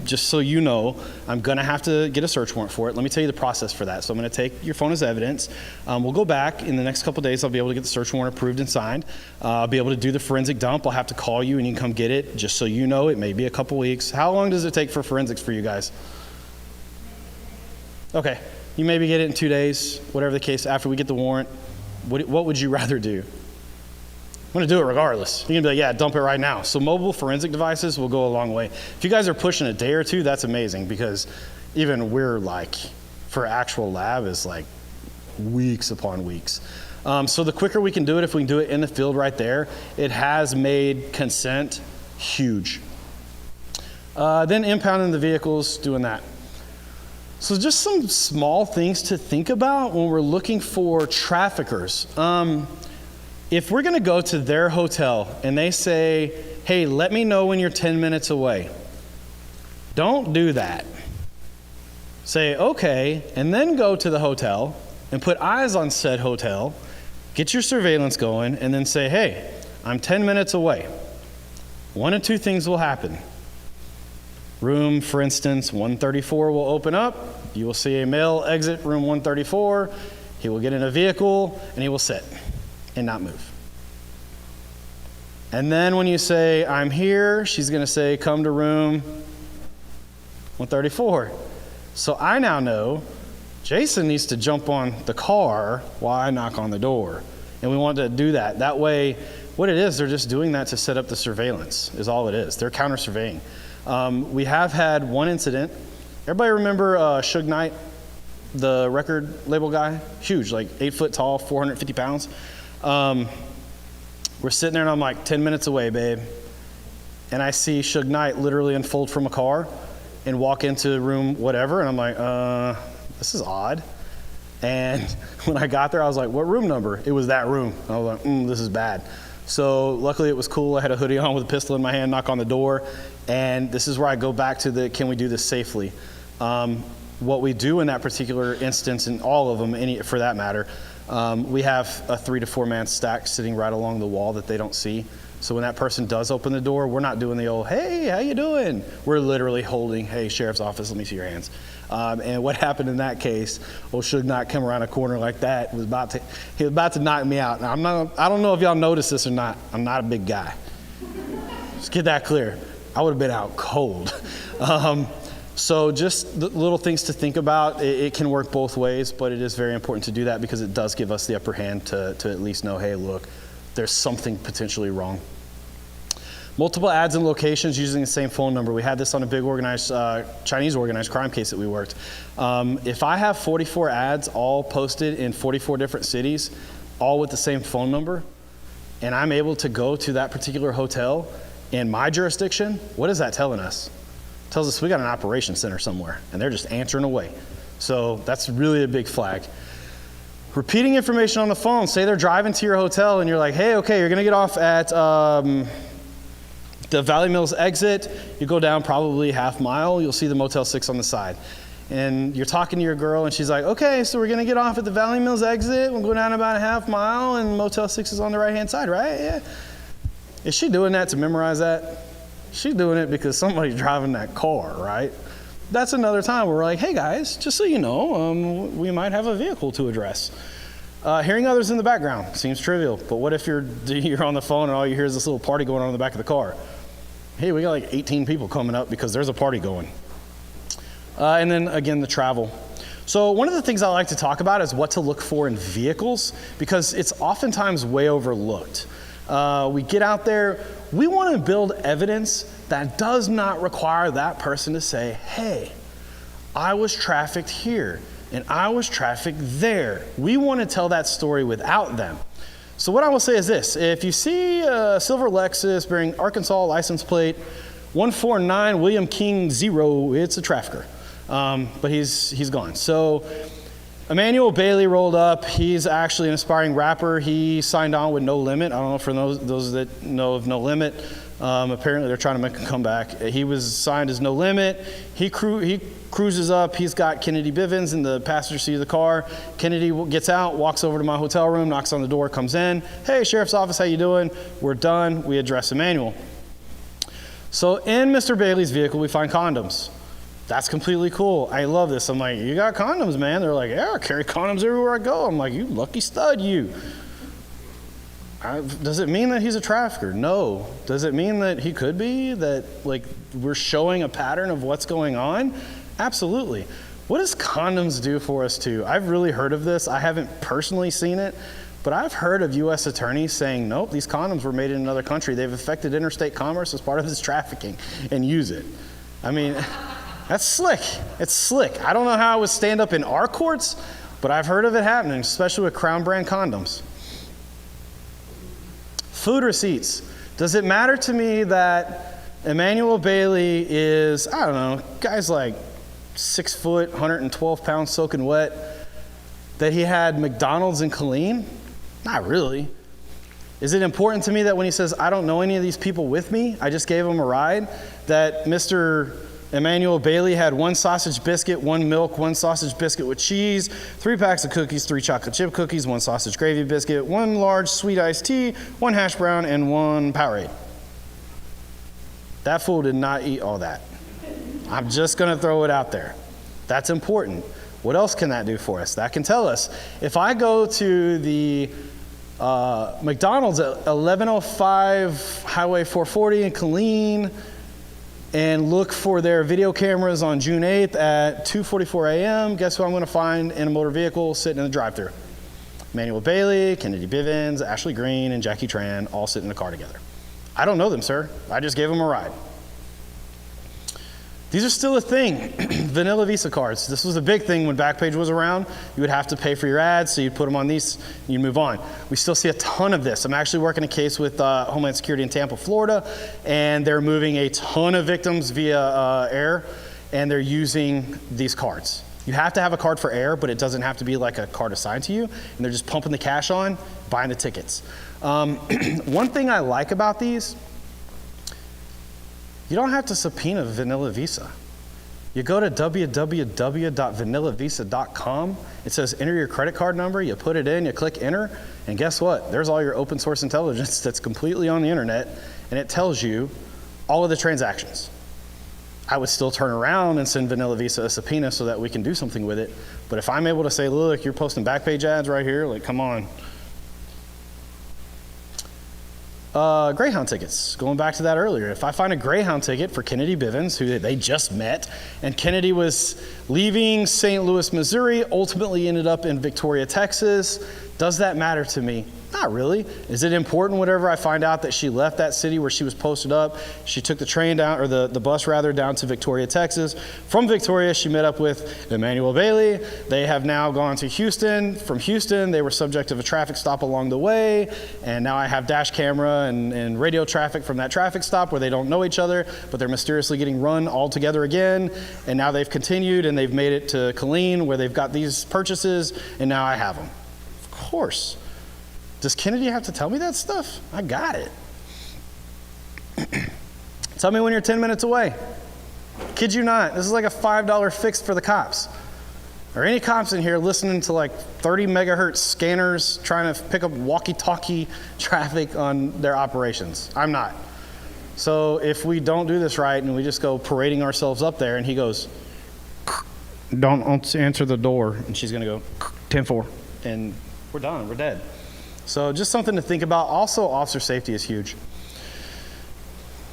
just so you know, I'm going to have to get a search warrant for it. Let me tell you the process for that. So I'm going to take your phone as evidence. We'll go back. In the next couple days, I'll be able to get the search warrant approved and signed. I'll be able to do the forensic dump. I'll have to call you and you can come get it. Just so you know, it may be a couple weeks. How long does it take for forensics for you guys? Okay. You maybe get it in 2 days, whatever the case, after we get the warrant. What would you rather do? I'm going to do it regardless. You're going to be like, yeah, dump it right now. So mobile forensic devices will go a long way. If you guys are pushing a day or two, that's amazing, because Even we're like, for actual lab is like weeks upon weeks. So the quicker we can do it, if we can do it in the field right there, it has made consent huge. Then impounding the vehicles, doing that. So just some small things to think about when we're looking for traffickers. If we're gonna go to their hotel and they say, hey, let me know when you're 10 minutes away, don't do that. Say, okay, and then go to the hotel and put eyes on said hotel, get your surveillance going, and then say, hey, I'm 10 minutes away. One of two things will happen. Room, for instance, 134 will open up. You will see a male exit room 134. He will get in a vehicle, and he will sit and not move. And then when you say, I'm here, she's going to say, come to room 134. So I now know Jason needs to jump on the car while I knock on the door. And we want to do that. That way, what it is, they're just doing that to set up the surveillance, is all it is. They're counter-surveying. We have had one incident. Everybody remember Suge Knight, the record label guy? Huge, like 8 foot tall, 450 pounds. We're sitting there and I'm like, 10 minutes away, babe. And I see Suge Knight literally unfold from a car and walk into room whatever. And I'm like, this is odd. And when I got there, I was like, what room number? It was that room. I was like, this is bad. So luckily it was cool. I had a hoodie on with a pistol in my hand, knock on the door. And this is where I go back to the, can we do this safely? What we do in that particular instance, and all of them, any for that matter, we have a 3 to 4 man stack sitting right along the wall that they don't see. So when that person does open the door, we're not doing the old, hey, how you doing? We're literally holding, hey, sheriff's office, let me see your hands. And what happened in that case, old Suge Knight come around a corner like that, he was about to knock me out. Now, I don't know if y'all noticed this or not, I'm not a big guy. Just get that clear. I would have been out cold. So just the little things to think about. It can work both ways, but it is very important to do that because it does give us the upper hand to at least know, hey, look, there's something potentially wrong. Multiple ads and locations using the same phone number. We had this on a big organized, Chinese organized crime case that we worked. If I have 44 ads all posted in 44 different cities, all with the same phone number, and I'm able to go to that particular hotel in my jurisdiction, what is that telling us? It tells us we got an operations center somewhere, and they're just answering away. So that's really a big flag. Repeating information on the phone. Say they're driving to your hotel, and you're like, hey, okay, you're gonna get off at the Valley Mills exit. You go down probably half mile, you'll see the Motel 6 on the side. And you're talking to your girl, and she's like, okay, so we're gonna get off at the Valley Mills exit, we'll go down about a half mile, and Motel 6 is on the right-hand side, right? Yeah. Is she doing that to memorize that? She's doing it because somebody's driving that car, right? That's another time where we're like, hey guys, just so you know, we might have a vehicle to address. Hearing others in the background seems trivial, but what if you're on the phone and all you hear is this little party going on in the back of the car? Hey, we got like 18 people coming up because there's a party going. And then again, the travel. So one of the things I like to talk about is what to look for in vehicles because it's oftentimes way overlooked. We get out there, we want to build evidence that does not require that person to say, hey, I was trafficked here and I was trafficked there. We want to tell that story without them. So what I will say is this, if you see a silver Lexus bearing Arkansas license plate 149 William King 0, it's a trafficker, but he's gone. So Emmanuel Bailey rolled up. He's actually an aspiring rapper. He signed on with No Limit. I don't know for those that know of No Limit. Apparently they're trying to make a comeback. He was signed as No Limit. He cruises up. He's got Kennedy Bivens in the passenger seat of the car. Kennedy gets out, walks over to my hotel room, knocks on the door, comes in. Hey, sheriff's office, how you doing? We're done. We address Emmanuel. So in Mr. Bailey's vehicle, we find condoms. That's completely cool. I love this. I'm like, you got condoms, man? They're like, yeah, I carry condoms everywhere I go. I'm like, you lucky stud, you. Does it mean that he's a trafficker? No. Does it mean that he could be? That like we're showing a pattern of what's going on? Absolutely. What does condoms do for us too? I've really heard of this. I haven't personally seen it, but I've heard of U.S. attorneys saying, nope, these condoms were made in another country. They've affected interstate commerce as part of this trafficking and use it. I mean, That's slick. It's slick. I don't know how it would stand up in our courts, but I've heard of it happening, especially with Crown brand condoms. Food receipts. Does it matter to me that Emmanuel Bailey is, I don't know, guy's like 6 foot, 112 pounds soaking wet, that he had McDonald's in Killeen? Not really. Is it important to me that when he says, I don't know any of these people with me, I just gave him a ride, that Mr. Emmanuel Bailey had 1 sausage biscuit, 1 milk, 1 sausage biscuit with cheese, 3 packs of cookies, 3 chocolate chip cookies, 1 sausage gravy biscuit, 1 large sweet iced tea, 1 hash brown, and 1 Powerade? That fool did not eat all that. I'm just gonna throw it out there. That's important. What else can that do for us? That can tell us, if I go to the McDonald's at 1105 Highway 440 in Killeen and look for their video cameras on June 8th at 2:44 a.m., guess who I'm going to find in a motor vehicle sitting in the drive-thru? Emmanuel Bailey, Kennedy Bivens, Ashley Green, and Jackie Tran all sitting in a car together. I don't know them, sir. I just gave them a ride. These are still a thing. Vanilla Visa cards. This was a big thing when Backpage was around. You would have to pay for your ads, so you'd put them on these, and you'd move on. We still see a ton of this. I'm actually working a case with Homeland Security in Tampa, Florida, and they're moving a ton of victims via air, and they're using these cards. You have to have a card for air, but it doesn't have to be like a card assigned to you, and they're just pumping the cash on, buying the tickets. One thing I like about these, you don't have to subpoena Vanilla Visa. You go to www.vanillavisa.com. It says enter your credit card number. You put it in, you click enter, and guess what? There's all your open source intelligence that's completely on the internet, and it tells you all of the transactions. I would still turn around and send Vanilla Visa a subpoena so that we can do something with it. But if I'm able to say, look, you're posting Backpage ads right here, like, come on. Greyhound tickets, going back to that earlier. If I find a Greyhound ticket for Kennedy Bivens, who they just met, and Kennedy was leaving St. Louis, Missouri, ultimately ended up in Victoria, Texas, does that matter to me? Not really. Is it important whenever I find out that she left that city where she was posted up? She took the train down, or the bus rather, down to Victoria, Texas. From Victoria, she met up with Emmanuel Bailey. They have now gone to Houston. From Houston, they were subject of a traffic stop along the way. And now I have dash camera and radio traffic from that traffic stop where they don't know each other, but they're mysteriously getting run all together again. And now they've continued and they've made it to Killeen where they've got these purchases, and now I have them. Of course. Does Kennedy have to tell me that stuff? I got it. Tell me when you're 10 minutes away. Kid you not, this is like a $5 fix for the cops. Are any cops in here listening to like 30 megahertz scanners trying to pick up walkie-talkie traffic on their operations? I'm not. So if we don't do this right and we just go parading ourselves up there and he goes, don't answer the door, and she's gonna go 10-4, and we're done, we're dead. So just something to think about. Also, officer safety is huge.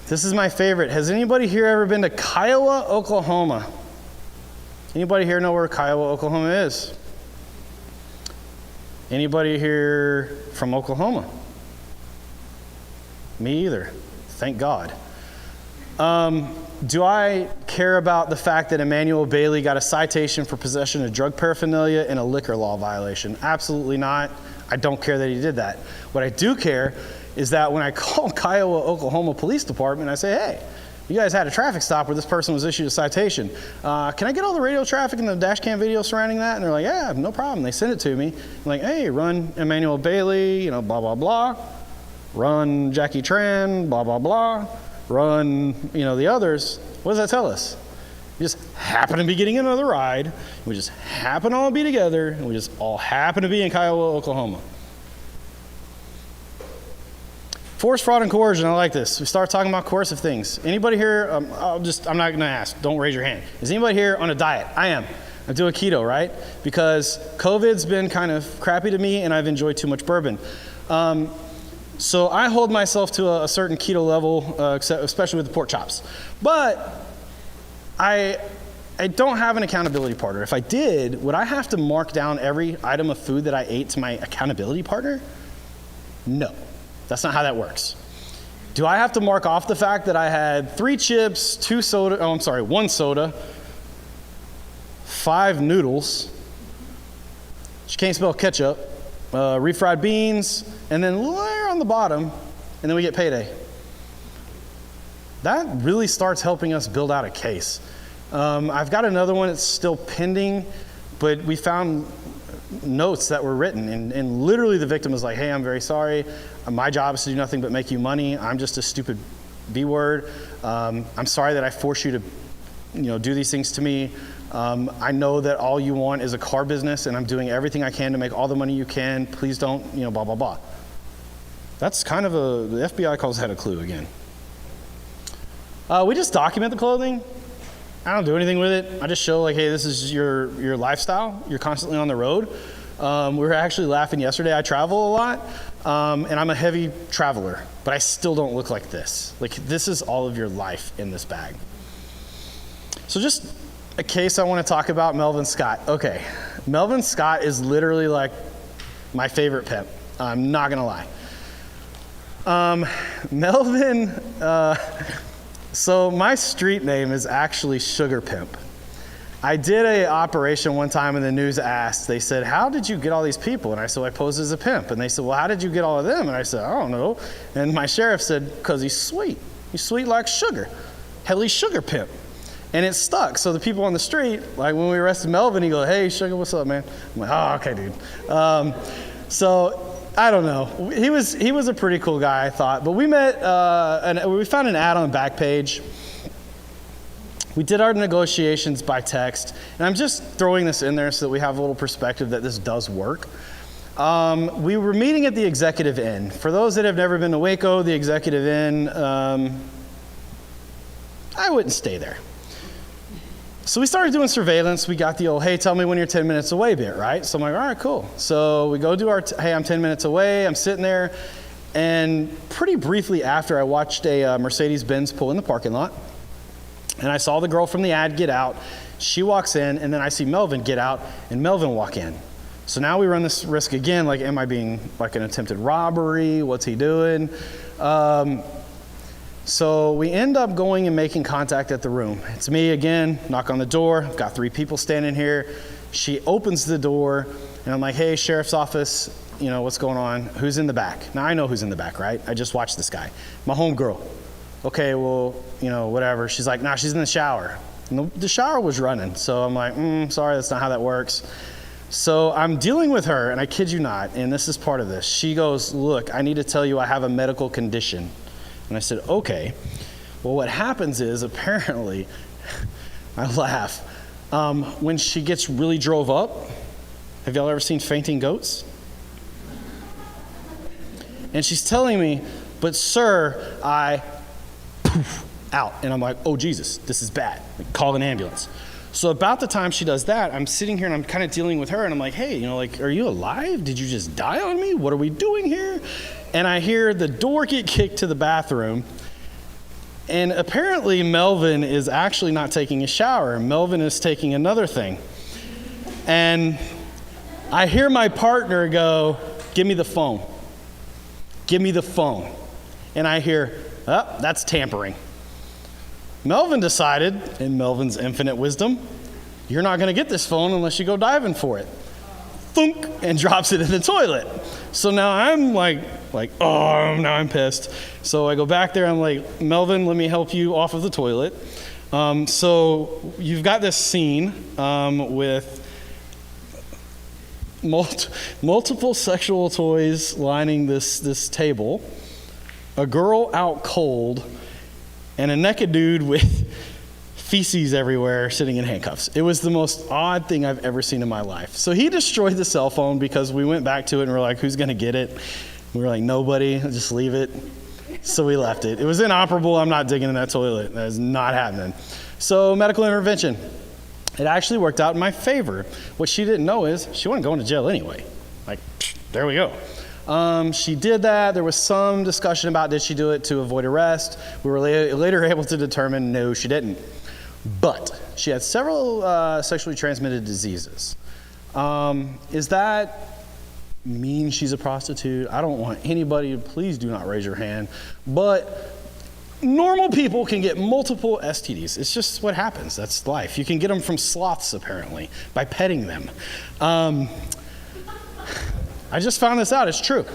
This is my favorite. Has anybody here ever been to Kiowa, Oklahoma? Anybody here know where Kiowa, Oklahoma is? Anybody here from Oklahoma? Me either. Thank God. Do I care about the fact that Emmanuel Bailey got a citation for possession of drug paraphernalia and a liquor law violation? Absolutely not. I don't care that he did that. What I do care is that when I call Kiowa, Oklahoma Police Department, I say, hey, you guys had a traffic stop where this person was issued a citation. Can I get all the radio traffic and the dash cam video surrounding that? And they're like, yeah, no problem. They send it to me. I'm like, hey, run Emmanuel Bailey, blah, blah, blah. Run Jackie Tran, blah, blah, blah. Run, the others. What does that tell us? We just happen to be getting another ride. We just happen to all be together, and we just all happen to be in Kiowa, Oklahoma. Force, fraud, and coercion. I like this. We start talking about coercive things. Anybody here? I'm not going to ask. Don't raise your hand. Is anybody here on a diet? I am. I'm doing keto, right? Because COVID's been kind of crappy to me, and I've enjoyed too much bourbon. So I hold myself to a certain keto level, especially with the pork chops. But I don't have an accountability partner. If I did, would I have to mark down every item of food that I ate to my accountability partner? No, that's not how that works. Do I have to mark off the fact that I had 3 chips, 1 soda, 5 noodles. She can't spell ketchup, refried beans, and then layer on the bottom, and then we get payday. That really starts helping us build out a case. I've got another one that's still pending, but we found notes that were written, and literally the victim was like, hey, I'm very sorry. My job is to do nothing but make you money. I'm just a stupid B word. I'm sorry that I force you to do these things to me. I know that all you want is a car business, and I'm doing everything I can to make all the money you can. Please don't, blah, blah, blah. That's kind of the FBI calls that a clue again. We just document the clothing. I don't do anything with it. I just show like, hey, this is your lifestyle. You're constantly on the road. We were actually laughing yesterday. I travel a lot, and I'm a heavy traveler, but I still don't look like this. Like, this is all of your life in this bag. So just a case I want to talk about, Melvin Scott. Okay, Melvin Scott is literally like my favorite pimp. I'm not gonna lie. Melvin, so my street name is actually Sugar Pimp. I did an operation one time and the news asked, they said, how did you get all these people? And I said, well, I posed as a pimp. And they said, well, how did you get all of them? And I said, I don't know. And my sheriff said, because he's sweet. He's sweet like sugar. Hell, he's Sugar Pimp. And it stuck. So the people on the street, like when we arrested Melvin, he goes, hey, Sugar, what's up, man? I'm like, oh, okay, dude. So I don't know. He was a pretty cool guy, I thought. But we met, and we found an ad on the back page. We did our negotiations by text. And I'm just throwing this in there so that we have a little perspective that this does work. We were meeting at the Executive Inn. For those that have never been to Waco, the Executive Inn, I wouldn't stay there. So we started doing surveillance. We got the old, hey, tell me when you're 10 minutes away bit, right? So I'm like, all right, cool. So we go do our, hey, I'm 10 minutes away. I'm sitting there. And pretty briefly after, I watched a Mercedes-Benz pull in the parking lot. And I saw the girl from the ad get out. She walks in, and then I see Melvin get out and Melvin walk in. So now we run this risk again, like, am I being like an attempted robbery? What's he doing? So we end up going and making contact at the room. It's me again, knock on the door. I've got 3 people standing here. She opens the door, and I'm like, hey, sheriff's office, what's going on? Who's in the back? Now I know who's in the back, right? I just watched this guy. My homegirl. Okay, well, whatever. She's like, nah, she's in the shower. And the shower was running. So I'm like, sorry, that's not how that works. So I'm dealing with her, and I kid you not, and this is part of this. She goes, look, I need to tell you I have a medical condition. And I said, okay. Well, what happens is, apparently, I laugh, when she gets really drove up, have y'all ever seen Fainting Goats? And she's telling me, but sir, I poof out. And I'm like, oh, Jesus, this is bad. Like, call an ambulance. So about the time she does that, I'm sitting here and I'm kind of dealing with her, and I'm like, hey, are you alive? Did you just die on me? What are we doing here? And I hear the door get kicked to the bathroom, and apparently Melvin is actually not taking a shower. Melvin is taking another thing. And I hear my partner go, give me the phone. Give me the phone. And I hear, oh, that's tampering. Melvin decided, in Melvin's infinite wisdom, you're not going to get this phone unless you go diving for it. Thunk, and drops it in the toilet. So now I'm like, oh, now I'm pissed. So I go back there, I'm like, Melvin, let me help you off of the toilet. So you've got this scene with multiple sexual toys lining this table, a girl out cold, and a naked dude with feces everywhere sitting in handcuffs. It was the most odd thing I've ever seen in my life. So he destroyed the cell phone because we went back to it and we're like, who's gonna get it? We were like, nobody, just leave it. So we left it. It was inoperable. I'm not digging in that toilet. That is not happening. So medical intervention. It actually worked out in my favor. What she didn't know is she wasn't going to jail anyway. Like, there we go. She did that. There was some discussion about did she do it to avoid arrest. We were later able to determine no, she didn't. But she had several sexually transmitted diseases. Is that mean she's a prostitute? I don't want anybody to, please do not raise your hand. But Normal people can get multiple STDs. It's just what happens. That's life. You can get them from sloths, apparently, by petting them. I just found this out. It's true.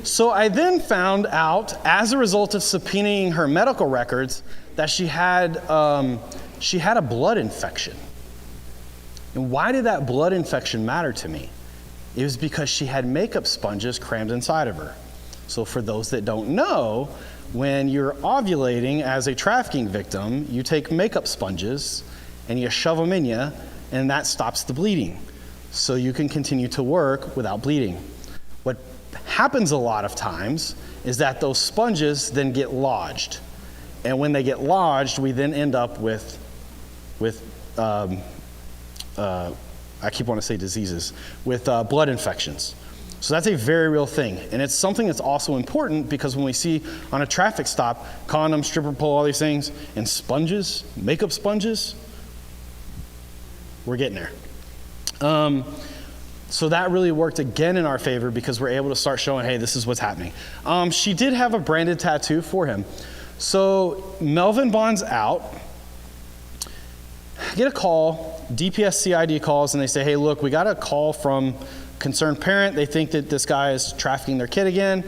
So I then found out, as a result of subpoenaing her medical records, that she had a blood infection. And why did that blood infection matter to me? It was because she had makeup sponges crammed inside of her. So for those that don't know, when you're ovulating as a trafficking victim, you take makeup sponges and you shove them in you, and that stops the bleeding. So you can continue to work without bleeding. What happens a lot of times is that those sponges then get lodged. And when they get lodged, we then end up with I keep wanting to say diseases, with blood infections. So that's a very real thing. And it's something that's also important because when we see on a traffic stop, condoms, stripper pole, all these things, and sponges, makeup sponges, we're getting there. So that really worked again in our favor because we're able to start showing, hey, this is what's happening. She did have a branded tattoo for him. So Melvin bonds out. I get a call, DPS CID calls, and they say, hey, look, we got a call from concerned parent. They think that this guy is trafficking their kid again.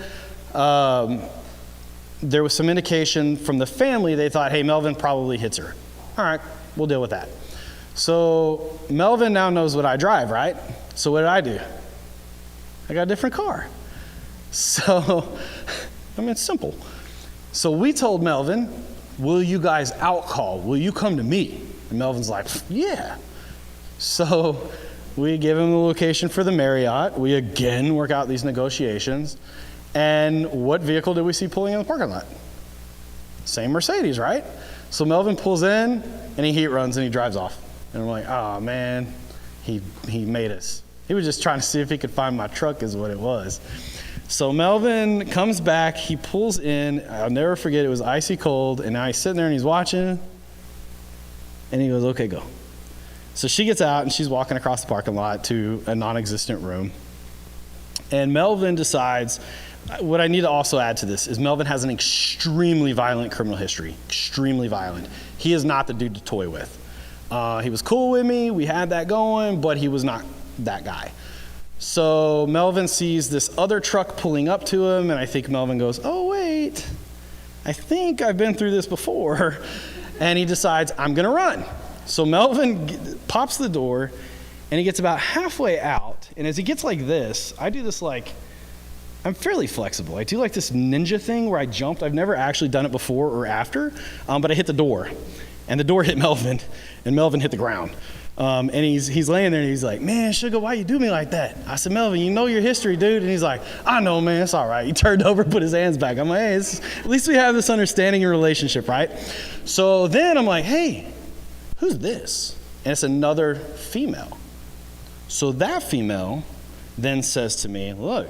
There was some indication from the family. They thought, hey, Melvin probably hits her. All right, we'll deal with that. So Melvin now knows what I drive, right? So what did I do? I got a different car. So, I mean, it's simple. So we told Melvin, will you guys out-call? Will you come to me? And Melvin's like, yeah. So we give him the location for the Marriott. We again work out these negotiations. And what vehicle did we see pulling in the parking lot? Same Mercedes, right? So Melvin pulls in and he heat runs and he drives off. And I'm like, oh man, he made us. He was just trying to see if he could find my truck is what it was. So Melvin comes back, he pulls in, I'll never forget, it was icy cold, and now he's sitting there and he's watching, and he goes, okay, go. So she gets out and she's walking across the parking lot to a non-existent room. And Melvin decides, what I need to also add to this is Melvin has an extremely violent criminal history, extremely violent. He is not the dude to toy with. He was cool with me, we had that going, but he was not that guy. So Melvin sees this other truck pulling up to him, and I think Melvin goes, oh wait, I think I've been through this before. And he decides, I'm gonna run. So Melvin pops the door, and he gets about halfway out, and as he gets like this, I do this like, I'm fairly flexible. I do like this ninja thing where I jumped. I've never actually done it before or after, but I hit the door, and the door hit Melvin, and Melvin hit the ground. And he's laying there and he's like, man, Sugar, why you do me like that? I said, Melvin, you know your history, dude. And he's like, I know, man, it's all right. He turned over, put his hands back. I'm like, hey, at least we have this understanding and relationship, right? So then I'm like, hey, who's this? And it's another female. So that female then says to me, look,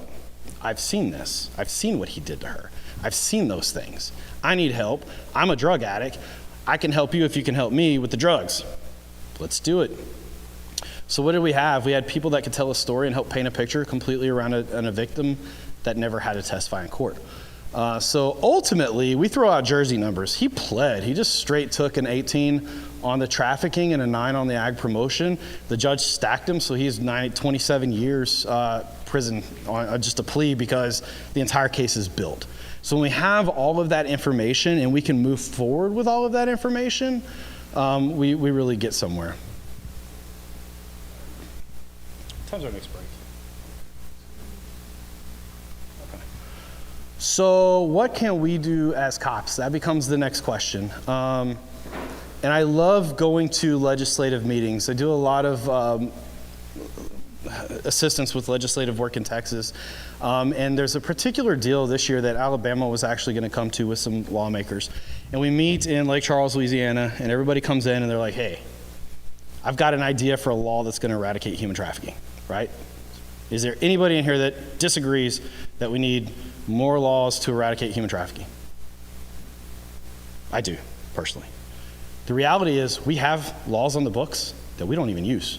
I've seen this. I've seen what he did to her. I've seen those things. I need help. I'm a drug addict. I can help you if you can help me with the drugs. Let's do it. So what did we have? We had people that could tell a story and help paint a picture completely around a victim that never had to testify in court. So ultimately, we throw out jersey numbers. He pled. He just straight took an 18 on the trafficking and a 9 on the ag promotion. The judge stacked him, so he's 27 years prison on just a plea because the entire case is built. So when we have all of that information and we can move forward with all of that information, we really get somewhere. What time's our next break? Okay. So what can we do as cops? That becomes the next question. And I love going to legislative meetings. I do a lot of assistance with legislative work in Texas. And there's a particular deal this year that Alabama was actually going to come to with some lawmakers. And we meet in Lake Charles, Louisiana, and everybody comes in and they're like, hey, I've got an idea for a law that's going to eradicate human trafficking, right? Is there anybody in here that disagrees that we need more laws to eradicate human trafficking? I do, personally. The reality is we have laws on the books that we don't even use.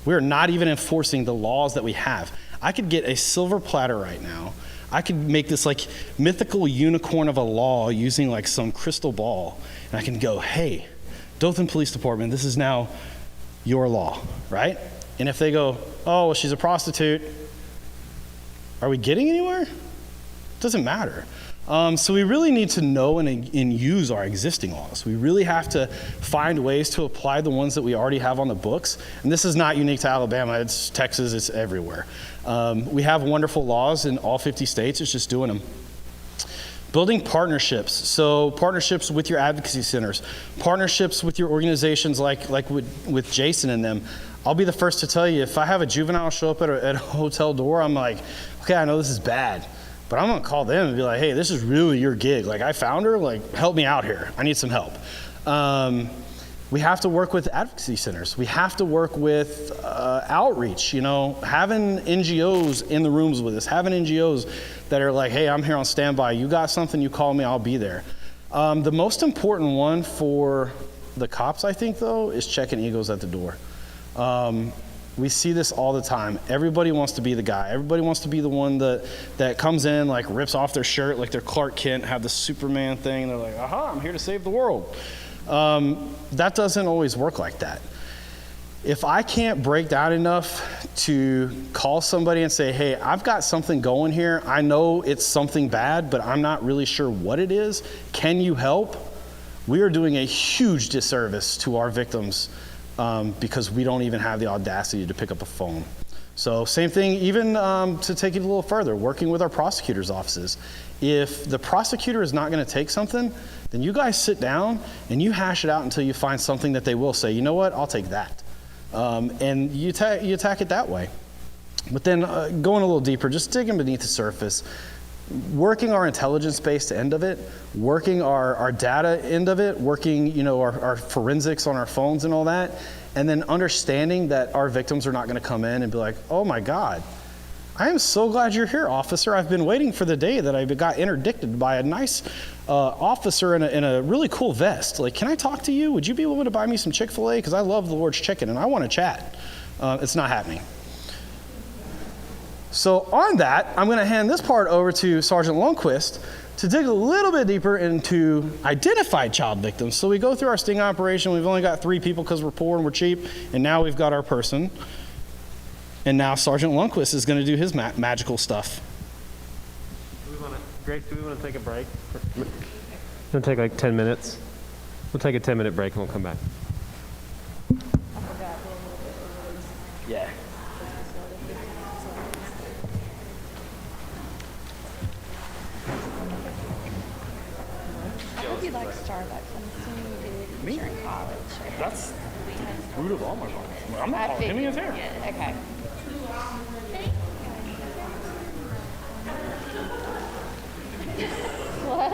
We are not even enforcing the laws that we have. I could get a silver platter right now I could make this like mythical unicorn of a law using like some crystal ball, and I can go, hey, Dothan Police Department, this is now your law, right? And if they go, oh, well, she's a prostitute, are we getting anywhere? It doesn't matter. So we really need to know and use our existing laws. We really have to find ways to apply the ones that we already have on the books. And this is not unique to Alabama, it's Texas, it's everywhere. We have wonderful laws in all 50 states, it's just doing them. Building partnerships, so partnerships with your advocacy centers, partnerships with your organizations like with Jason and them. I'll be the first to tell you, if I have a juvenile show up at a hotel door, I'm like, okay, I know this is bad, but I'm gonna call them and be like, hey, this is really your gig. Like, I found her, like, help me out here. I need some help. We have to work with advocacy centers. We have to work with outreach, having NGOs in the rooms with us, having NGOs that are like, hey, I'm here on standby. You got something, you call me, I'll be there. The most important one for the cops, I think, though, is checking egos at the door. We see this all the time. Everybody wants to be the guy. Everybody wants to be the one that comes in, like, rips off their shirt like they're Clark Kent, have the Superman thing, and they're like, aha, I'm here to save the world. That doesn't always work like that. If I can't break down enough to call somebody and say, hey, I've got something going here. I know it's something bad, but I'm not really sure what it is. Can you help? We are doing a huge disservice to our victims because we don't even have the audacity to pick up a phone. So same thing, even to take it a little further, working with our prosecutors' offices. If the prosecutor is not going to take something, then you guys sit down and you hash it out until you find something that they will say, you know what, I'll take that. And you attack it that way. But then going a little deeper, just digging beneath the surface, working our intelligence-based end of it, working our data end of it, working our forensics on our phones and all that, and then understanding that our victims are not going to come in and be like, oh my God, I am so glad you're here, officer. I've been waiting for the day that I got interdicted by a nice officer in a really cool vest. Like, can I talk to you? Would you be willing to buy me some Chick-fil-A? Because I love the Lord's chicken and I want to chat. It's not happening. So on that, I'm going to hand this part over to Sergeant Lundquist to dig a little bit deeper into identified child victims. So we go through our sting operation. We've only got 3 people because we're poor and we're cheap. And now we've got our person. And now Sergeant Lundquist is going to do his magical stuff.
Grace, do we want to take a break? It'll take like 10 minutes. We'll take a 10-minute break and we'll come back.
Yeah.
I hope you like Starbucks. I'm assuming you did. You're in college. Okay.
That's root of all my problems. I'm not calling him, he is here.
Okay. What?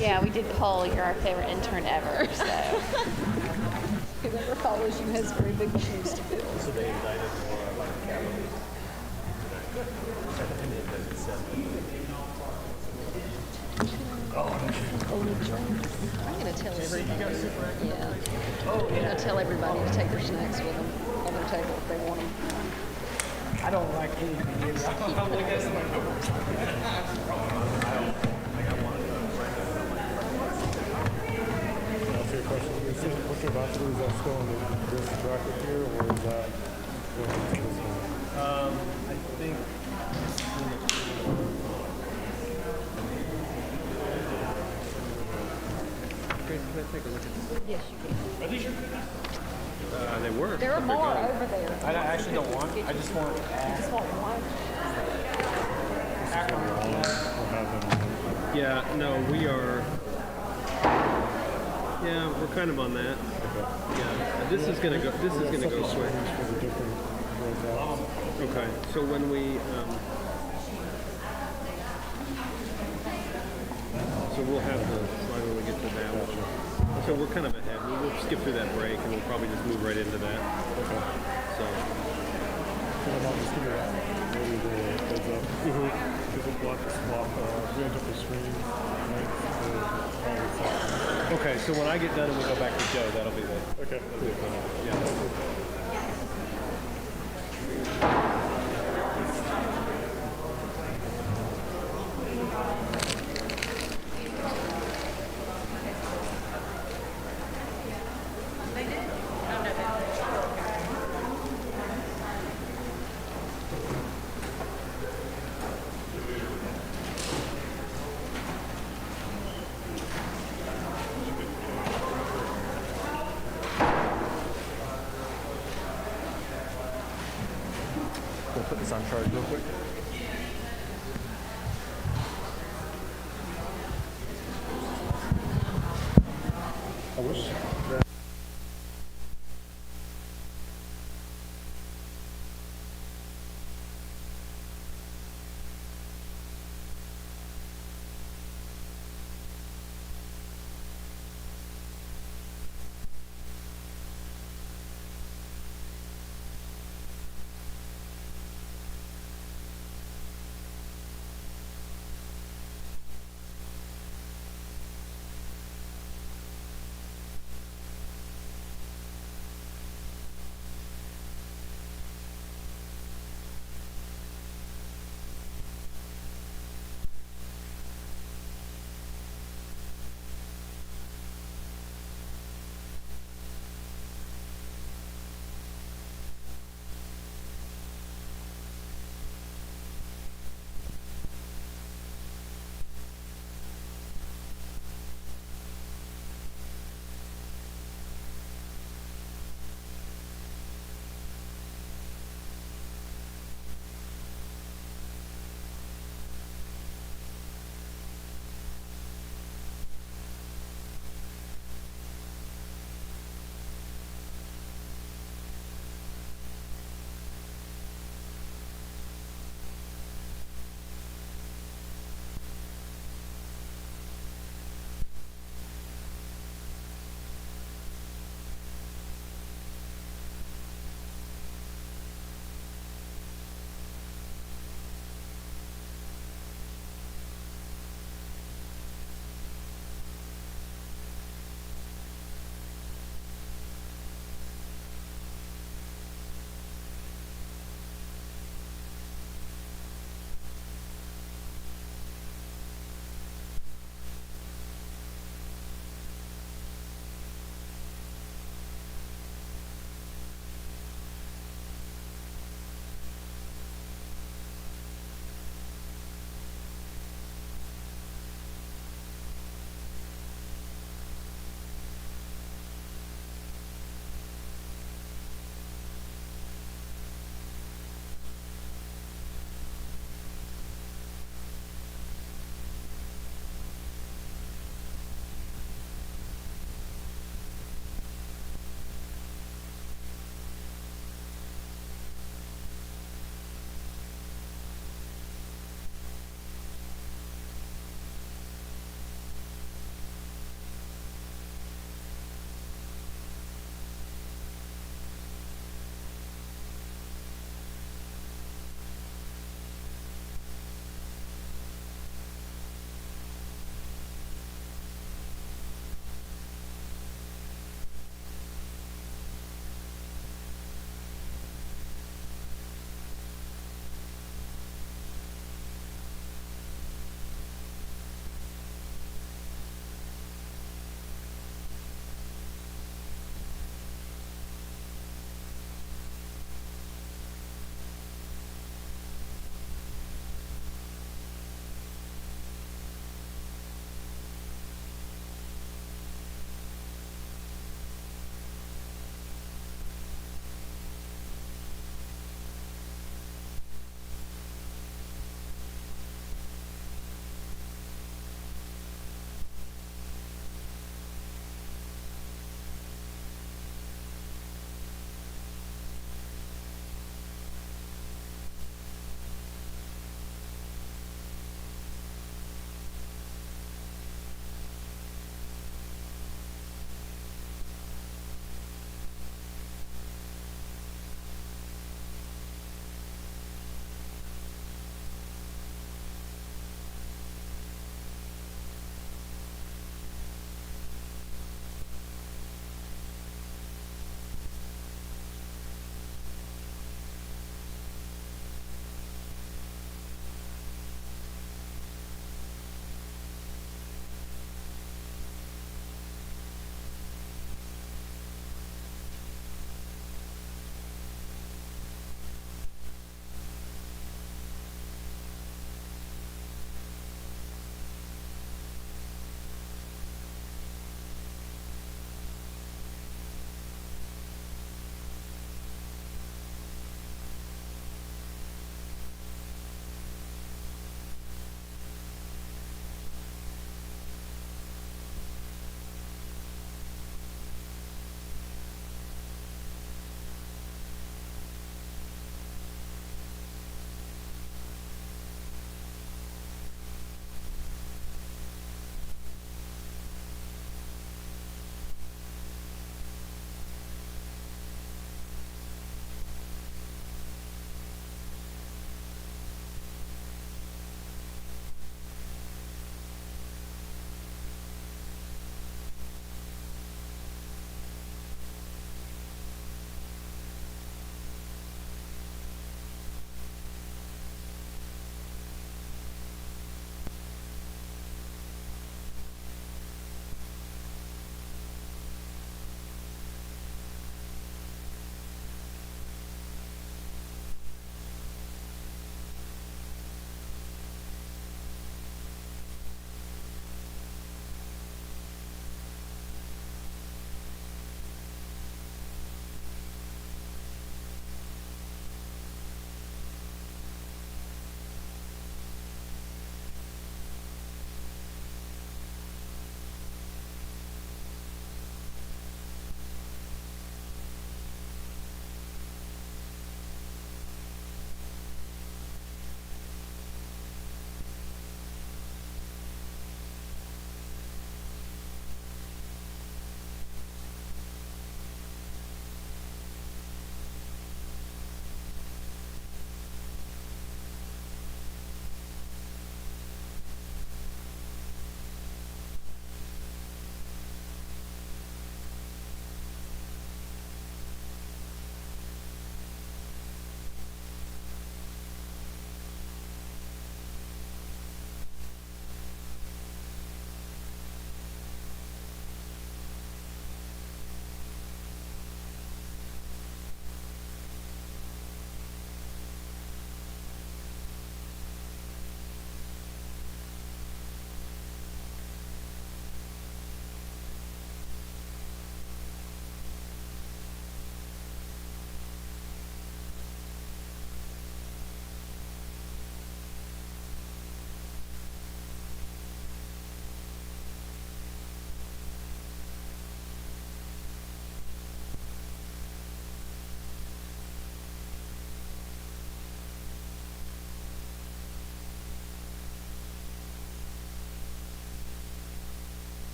Yeah, we did poll. You're our favorite intern ever, so.
Whoever follows you has very big shoes to fill.
So they indicted more like capital.
I'm going to tell everybody. Yeah. Oh, yeah. I'm going to tell everybody to take their snacks with them on their table if they want them.
I don't like anything.
Answer your question. What's your bathroom? Is that still in this bracket here, or is that going into this one?
I think.
Grace, can I take a look at this?
Yes, you can.
Are these your
They were.
There are more over there.
I actually don't want. I just want to
I just want one.
Yeah, no, we are. Yeah, we're kind of on that. Yeah, this is gonna go. This is gonna go quick.
For the different breakouts.
Okay, so when we. So we'll have the slide when we get to that one. So we're kind of ahead. We'll skip through that break and we'll probably just move right into that.
Okay.
So.
So I'm just gonna maybe the heads up. Because we'll block the swap, range up the screen, right? For all the sections.
Okay, so when I get done and we go back to Joe, that'll be the.
Okay.
Yeah.
this on charge real quick. I wish that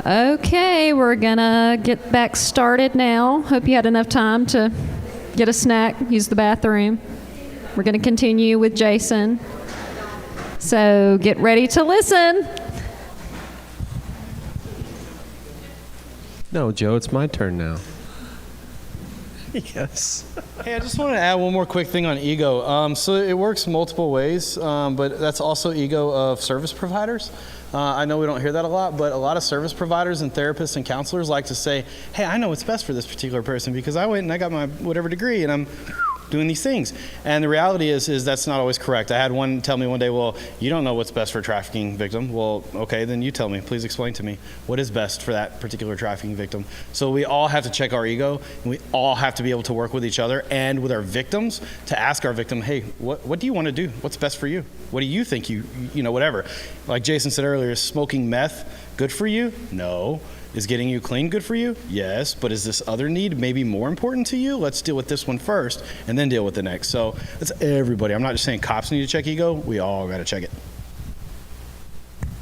Okay, we're gonna get back started now. Hope you had enough time to get a snack, use the bathroom. We're gonna continue with Jason. So get ready to listen.
No, Joe, it's my turn now. Yes.
Hey, I just want to add one more quick thing on ego. So it works multiple ways, but that's also ego of service providers. I know we don't hear that a lot, but a lot of service providers and therapists and counselors like to say, hey, I know what's best for this particular person because I went and I got my whatever degree and I'm doing these things. And the reality is that's not always correct. I had one tell me one day, well, you don't know what's best for a trafficking victim. Well, okay, then you tell me. Please explain to me what is best for that particular trafficking victim. So we all have to check our ego, and we all have to be able to work with each other and with our victims to ask our victim, hey, what do you want to do? What's best for you? What do you think you know, whatever. Like Jason said earlier, is smoking meth good for you? No. Is getting you clean good for you? Yes, but is this other need maybe more important to you? Let's deal with this one first and then deal with the next. So that's everybody. I'm not just saying cops need to check ego. We all got to check it.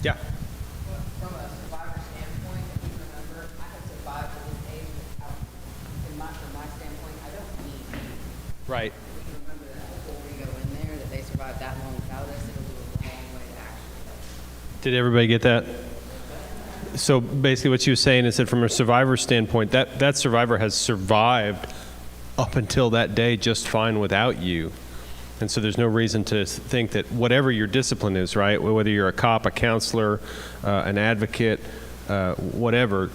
Yeah.
From a survivor standpoint, if you remember, I have survived at this age without, from my standpoint, I don't need you.
Right.
We can remember that before we go in there, that they survived that long without us, it'll go a long way to actually.
Did everybody get that? So basically what you were saying is that from a survivor standpoint, that survivor has survived up until that day just fine without you. And so there's no reason to think that whatever your discipline is, right, whether you're a cop, a counselor, an advocate, whatever,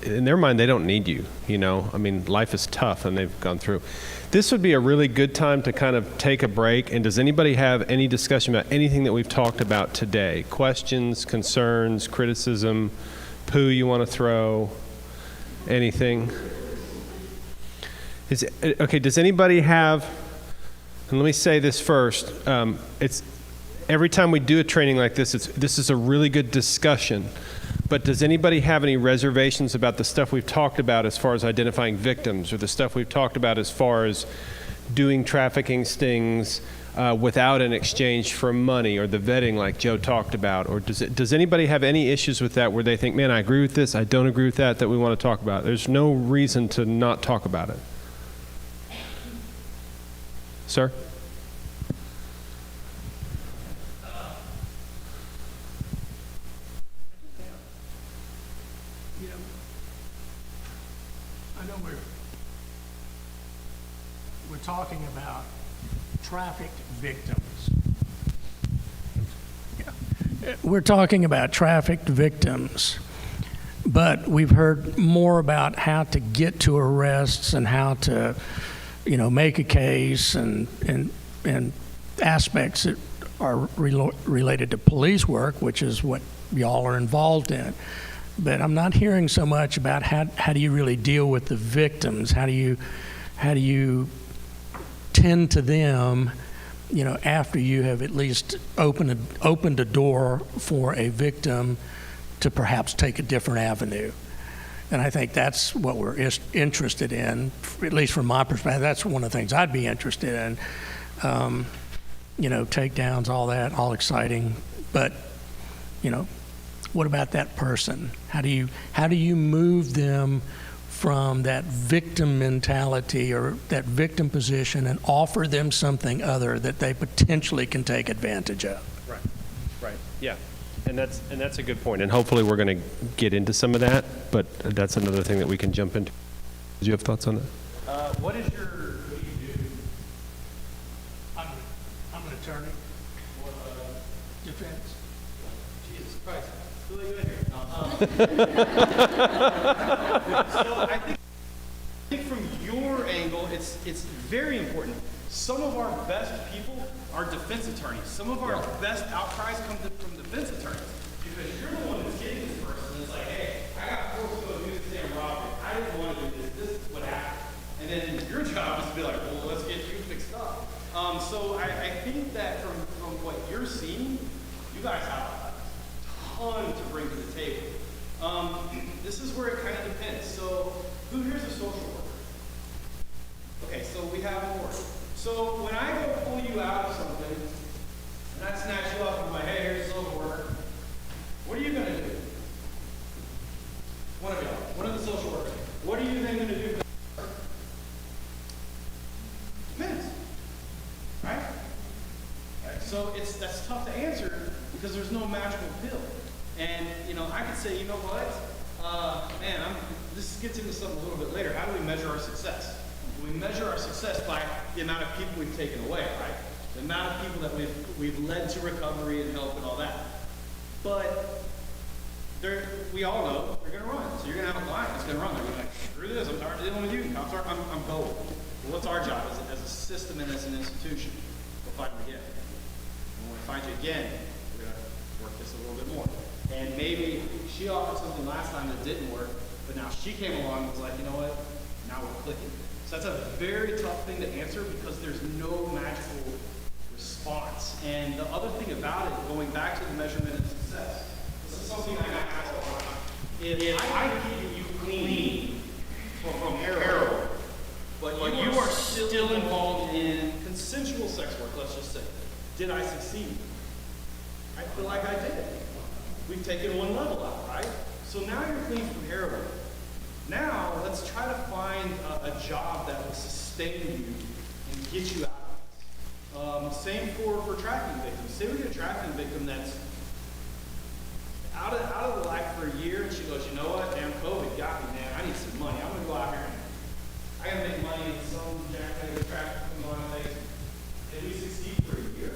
in their mind, they don't need you, you know? I mean, life is tough and they've gone through. This would be a really good time to kind of take a break. And does anybody have any discussion about anything that we've talked about today? Questions, concerns, criticism, poo you want to throw, anything? Okay, does anybody have, and let me say this first, it's every time we do a training like this, this is a really good discussion. But does anybody have any reservations about the stuff we've talked about as far as identifying victims, or the stuff we've talked about as far as doing trafficking stings without an exchange for money, or the vetting like Joe talked about? Or does anybody have any issues with that where they think, man, I agree with this, I don't agree with that we want to talk about? There's no reason to not talk about it. Sir?
We're talking about trafficked victims. Yeah. We're talking about trafficked victims, but we've heard more about how to get to arrests and how to, make a case and aspects that are related to police work, which is what y'all are involved in. But I'm not hearing so much about how do you really deal with the victims? How do you tend to them, after you have at least opened a door for a victim to perhaps take a different avenue. And I think that's what we're interested in, at least from my perspective. That's one of the things I'd be interested in. Takedowns, all that, all exciting. But, what about that person? How do you move them from that victim mentality or that victim position and offer them something other that they potentially can take advantage of?
Right, yeah. And that's a good point. And hopefully we're going to get into some of that, but that's another thing that we can jump into. Do you have thoughts on that?
What do you do? I'm an attorney for defense. Jesus Christ. Really good here.
So I think from your angle, it's very important. Some of our best people are defense attorneys. Some of our best outcries come from defense attorneys. Because you're the one that's getting this person. It's like, hey, I got forced to go do this damn robbery. I didn't want to do this. This is what happened. And then your job is to be like, well, let's get you fixed up. So I think that from what you're seeing, you guys have a ton to bring to the table. This is where it kind of depends. So who here's a social worker? Okay, so we have more. So when I go pull you out of something, and I snatch you up and I'm like, hey, here's a social worker, what are you going to do? So that's tough to answer because there's no magical pill. And, I could say, you know what? This gets into something a little bit later. How do we measure our success? We measure our success by the amount of people we've taken away, right? The amount of people that we've led to recovery and help and all that. But we all know they're going to run. So you're going to have a client that's going to run. They're going to be like, screw this, I'm tired of dealing with you. Cops are, I'm going. Well, what's our job as a system and as an institution? We'll find them again. And when we find you again, we're going to work this a little bit more. And maybe she offered something last time that didn't work, but now she came along and was like, you know what? Now we're clicking. So that's a very tough thing to answer because there's no magical response. And the other thing about it, going back to the measurement of success, this is something I got asked all the time. If I keep you clean from heroin, but you are still involved in consensual sex work, let's just say, did I succeed? I feel like I did. We've taken one level out, right? So now you're clean from heroin. Now let's try to find a job that will sustain you and get you out of this. Same for trafficking victims. Say we get a trafficking victim that's out of the life for a year, and she goes, you know what, damn, COVID got me, man. I need some money. I'm gonna go out here and I gotta make money in some jackleg trafficking on things. Did we succeed for a year?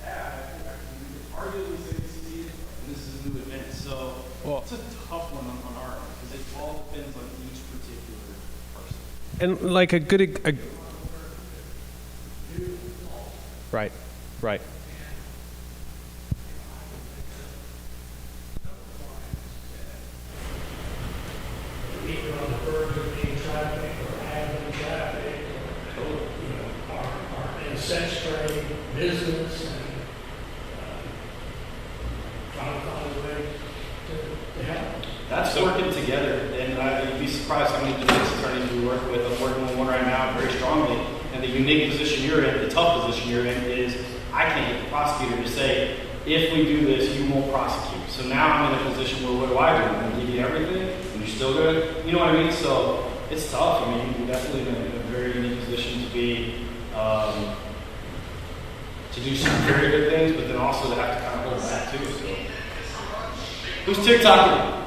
Yeah, I can arguably say we succeeded, and this is a new event. So it's a tough one on our end because it all depends on each particular person.
And like a good, right.
Either on the verge of being trafficked or having trafficked, or are in sex trade, business, and trying to find a way to help.
That's working together, and you'd be surprised how many defense attorneys we work with. I'm working with one right now very strongly, and the unique position you're in, the tough position you're in, is I can't get the prosecutor to say, if we do this, you won't prosecute. So now I'm in a position where what do? I'm going to give you everything, and you're still going to, you know what I mean? So it's tough. I mean, you're definitely in a very unique position to be, to do some very good things, but then also to have to kind of hold back too. So. Who's TikToking?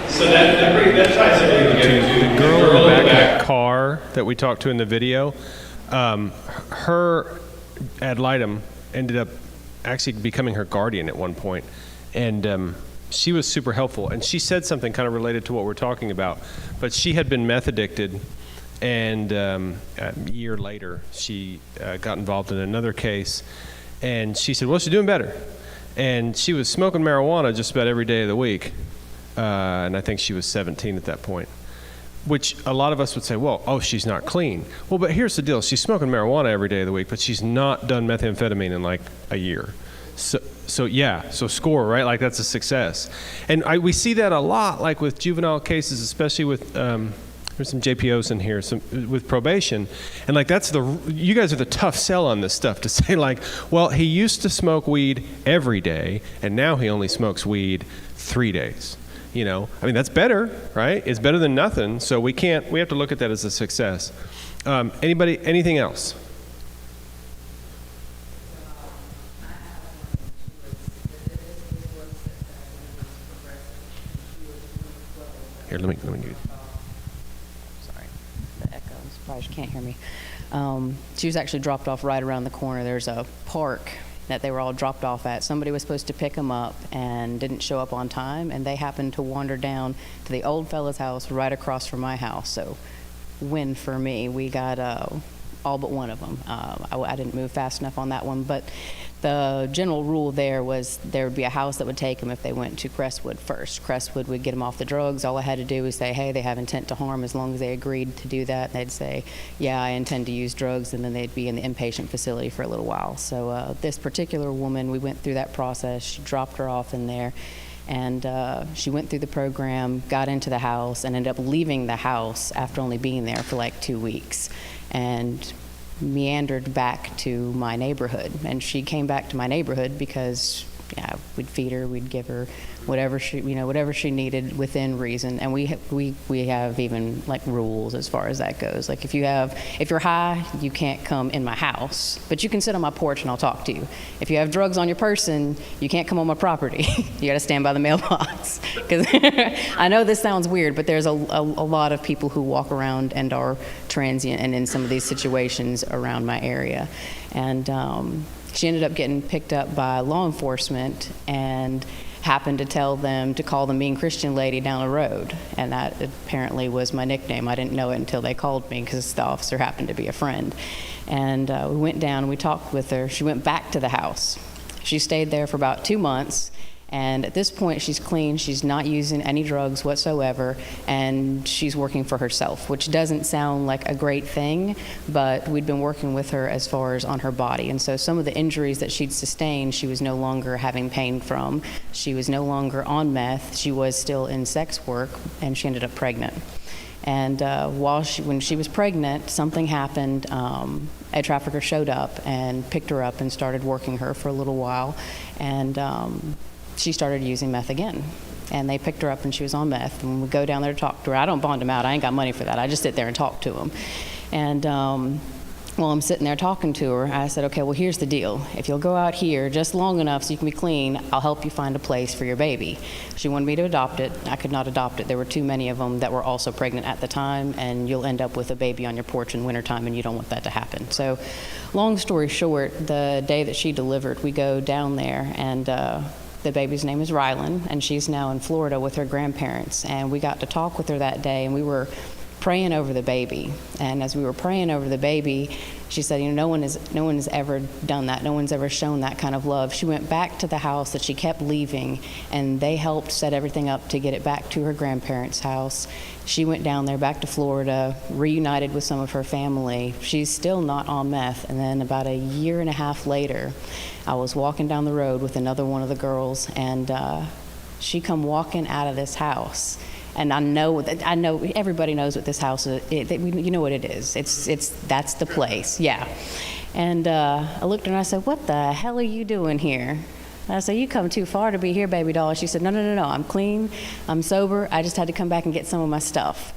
So that ties everything together.
The girl in the back of that car that we talked to in the video, her ad litem ended up actually becoming her guardian at one point, and she was super helpful. And she said something kind of related to what we're talking about, but she had been meth addicted, and a year later she got involved in another case, and she said, well, she's doing better. And she was smoking marijuana just about every day of the week. And I think she was 17 at that point, which a lot of us would say, well, oh, she's not clean. Well, but here's the deal. She's smoking marijuana every day of the week, but she's not done methamphetamine in like a year. So score, right? Like that's a success. And we see that a lot, like with juvenile cases, especially with, there's some JPOs in here, with probation. And like you guys are the tough sell on this stuff to say like, well, he used to smoke weed every day, and now he only smokes weed 3 days. I mean, that's better, right? It's better than nothing. So we have to look at that as a success. Anything else? Here, let me do it.
Sorry, the echo. I'm surprised you can't hear me. She was actually dropped off right around the corner. There's a park that they were all dropped off at. Somebody was supposed to pick them up and didn't show up on time, and they happened to wander down to the old fella's house right across from my house. So win for me. We got all but one of them. I didn't move fast enough on that one, but the general rule there was there would be a house that would take them if they went to Crestwood first. Crestwood would get them off the drugs. All I had to do was say, hey, they have intent to harm. As long as they agreed to do that, they'd say, yeah, I intend to use drugs, and then they'd be in the inpatient facility for a little while. So this particular woman, we went through that process. She dropped her off in there, and she went through the program, got into the house, and ended up leaving the house after only being there for like 2 weeks, and meandered back to my neighborhood. And she came back to my neighborhood because yeah, we'd feed her, we'd give her whatever she needed within reason. And we have even like rules as far as that goes. Like if you're high, you can't come in my house, but you can sit on my porch and I'll talk to you. If you have drugs on your person, you can't come on my property. You got to stand by the mailbox. Because I know this sounds weird, but there's a lot of people who walk around and are transient and in some of these situations around my area. And she ended up getting picked up by law enforcement and happened to tell them to call the mean Christian lady down the road. And that apparently was my nickname. I didn't know it until they called me because the officer happened to be a friend. And we went down and we talked with her. She went back to the house. She stayed there for about 2 months. And at this point, she's clean. She's not using any drugs whatsoever, and she's working for herself, which doesn't sound like a great thing, but we'd been working with her as far as on her body. And so some of the injuries that she'd sustained, she was no longer having pain from. She was no longer on meth. She was still in sex work, and she ended up pregnant. And when she was pregnant, something happened. A trafficker showed up and picked her up and started working her for a little while. And she started using meth again. And they picked her up and she was on meth. And we go down there to talk to her. I don't bond them out. I ain't got money for that. I just sit there and talk to them. And while I'm sitting there talking to her, I said, okay, well, here's the deal. If you'll go out here just long enough so you can be clean, I'll help you find a place for your baby. She wanted me to adopt it. I could not adopt it. There were too many of them that were also pregnant at the time, and you'll end up with a baby on your porch in wintertime, and you don't want that to happen. So long story short, the day that she delivered, we go down there, and the baby's name is Rylan, and she's now in Florida with her grandparents. And we got to talk with her that day, and we were praying over the baby. And as we were praying over the baby, she said, no one has ever done that. No one's ever shown that kind of love. She went back to the house that she kept leaving, and they helped set everything up to get it back to her grandparents' house. She went down there back to Florida, reunited with some of her family. She's still not on meth. And then about a year and a half later, I was walking down the road with another one of the girls, and she come walking out of this house. And I know everybody knows what this house is. You know what it is. That's the place. Yeah. And I looked at her and I said, "What the hell are you doing here?" And I said, "You come too far to be here, baby doll." She said, No. I'm clean. I'm sober. I just had to come back and get some of my stuff."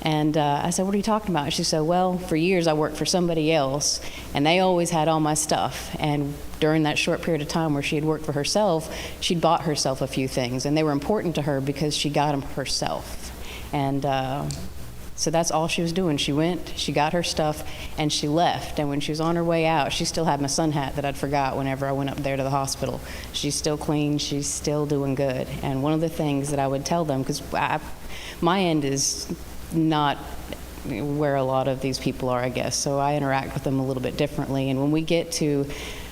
And I said, "What are you talking about?" And she said, "Well, for years I worked for somebody else, and they always had all my stuff. And during that short period of time where she had worked for herself, she'd bought herself a few things, and they were important to her because she got them herself." And so that's all she was doing. She went, she got her stuff, and she left. And when she was on her way out, she still had my sun hat that I'd forgot whenever I went up there to the hospital. She's still clean. She's still doing good. And one of the things that I would tell them, because my end is not where a lot of these people are, I guess. So I interact with them a little bit differently. And when we get to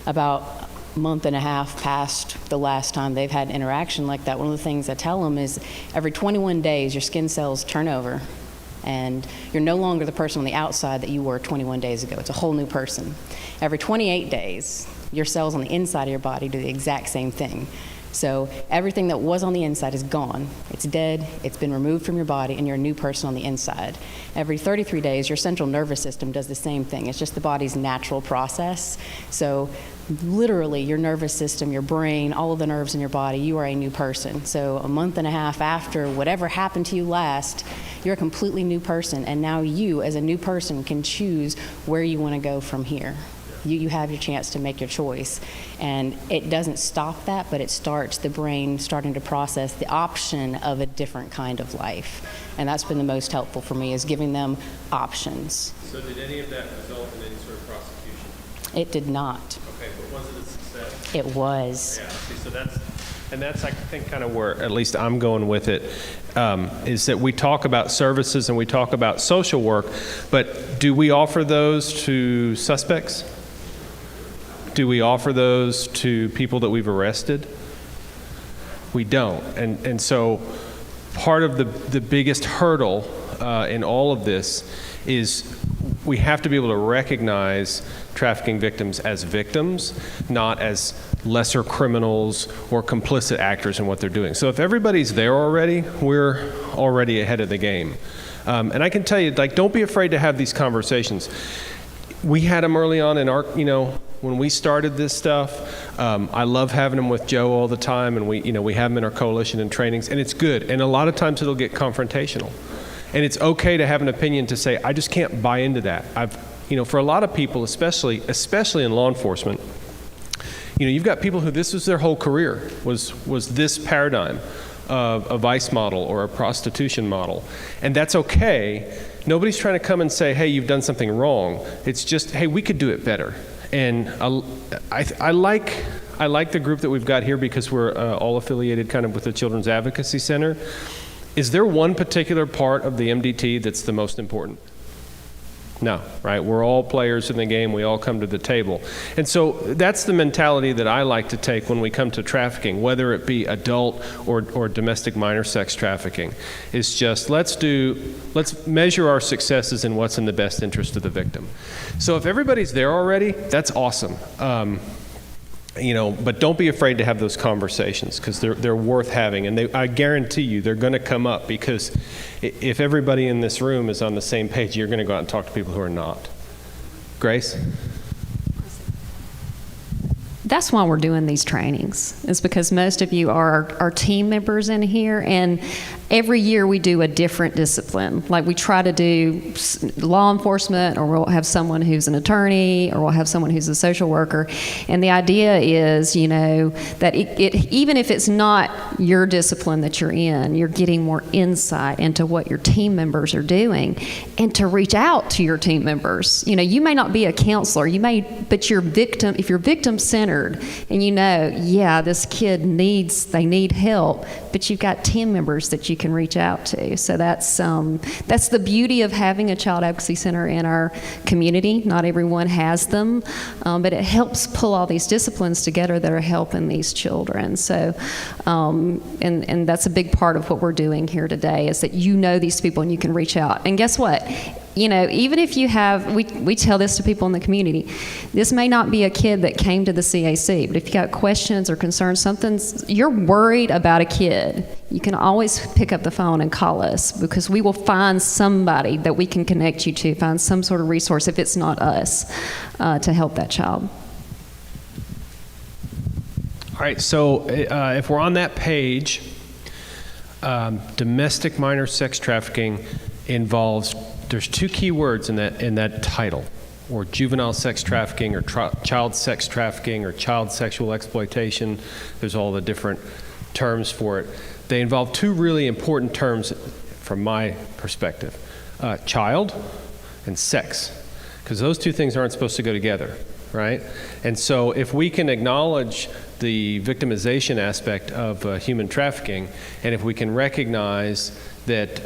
about a month and a half past the last time they've had interaction like that, one of the things I tell them is every 21 days your skin cells turn over, and you're no longer the person on the outside that you were 21 days ago. It's a whole new person. Every 28 days, your cells on the inside of your body do the exact same thing. So everything that was on the inside is gone. It's dead, it's been removed from your body, and you're a new person on the inside. Every 33 days, your central nervous system does the same thing. It's just the body's natural process. So literally, your nervous system, your brain, all of the nerves in your body, you are a new person. So a month and a half after whatever happened to you last, you're a completely new person, and now you, as a new person, can choose where you want to go from here. You have your chance to make your choice. And it doesn't stop that, but it starts the brain starting to process the option of a different kind of life. And that's been the most helpful for me, is giving them options.
So did any of that result in any sort of prosecution?
It did not.
Okay, but was it a success?
It was.
Yeah, see, so that's I think kind of where at least I'm going with it, is that we talk about services and we talk about social work, but do we offer those to suspects? Do we offer those to people that we've arrested? We don't. And so part of the biggest hurdle in all of this is we have to be able to recognize trafficking victims as victims, not as lesser criminals or complicit actors in what they're doing. So if everybody's there already, we're already ahead of the game. And I can tell you, like, don't be afraid to have these conversations. We had them early on in our, When we started this stuff, I love having them with Joe all the time, and we have them in our coalition and trainings, and it's good. And a lot of times it'll get confrontational. And it's okay to have an opinion to say, I just can't buy into that. For a lot of people, especially in law enforcement, you've got people who this was their whole career, was this paradigm of a vice model or a prostitution model. And that's okay. Nobody's trying to come and say, hey, you've done something wrong. It's just, hey, we could do it better. And I like the group that we've got here because we're all affiliated kind of with the Children's Advocacy Center. Is there one particular part of the MDT that's the most important? No, right? We're all players in the game. We all come to the table. And so that's the mentality that I like to take when we come to trafficking, whether it be adult or domestic minor sex trafficking. It's just let's measure our successes in what's in the best interest of the victim. So if everybody's there already, that's awesome. But don't be afraid to have those conversations because they're worth having. And I guarantee you they're going to come up because if everybody in this room is on the same page, you're going to go out and talk to people who are not. Grace?
That's why we're doing these trainings, is because most of you are our team members in here, and every year we do a different discipline. Like we try to do law enforcement, or we'll have someone who's an attorney, or we'll have someone who's a social worker. And the idea is, that even if it's not your discipline that you're in, you're getting more insight into what your team members are doing, and to reach out to your team members. You may not be a counselor, but if you're victim-centered, and this kid needs help, but you've got team members that you can reach out to. So that's the beauty of having a child advocacy center in our community. Not everyone has them, but it helps pull all these disciplines together that are helping these children. So, and that's a big part of what we're doing here today, is that these people and you can reach out. And guess what? Even if you have, we tell this to people in the community, this may not be a kid that came to the CAC, but if you got questions or concerns, you're worried about a kid, you can always pick up the phone and call us, because we will find somebody that we can connect you to, find some sort of resource, if it's not us, to help that child.
All right, so if we're on that page, domestic minor sex trafficking involves, there's two key words in that title, or juvenile sex trafficking, or child sex trafficking, or child sexual exploitation. There's all the different terms for it. They involve two really important terms from my perspective, child and sex, because those two things aren't supposed to go together, right? And so if we can acknowledge the victimization aspect of human trafficking, and if we can recognize that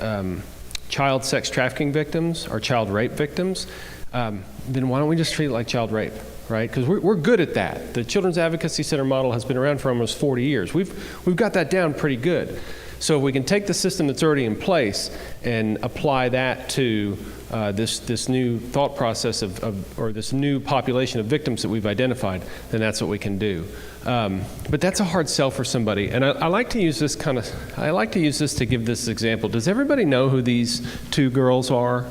child sex trafficking victims are child rape victims, then why don't we just treat it like child rape, right? Because we're good at that. The Children's Advocacy Center model has been around for almost 40 years. We've got that down pretty good. So if we can take the system that's already in place and apply that to this new thought process or this new population of victims that we've identified, then that's what we can do. But that's a hard sell for somebody. And I like to use this to give this example. Does everybody know who these two girls are?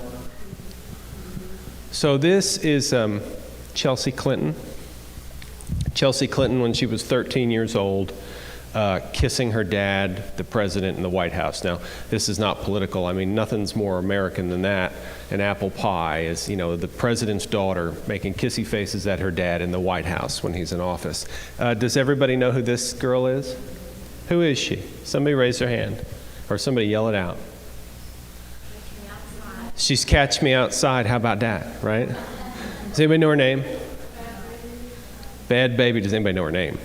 So this is Chelsea Clinton. Chelsea Clinton, when she was 13 years old, kissing her dad, the president, in the White House. Now, this is not political. I mean, nothing's more American than that. An apple pie is, the president's daughter making kissy faces at her dad in the White House when he's in office. Does everybody know who this girl is? Who is she? Somebody raise their hand, or somebody yell it out. She's Catch Me Outside. How about that, right? Does anybody know her name? Bad Baby. Does anybody know her name?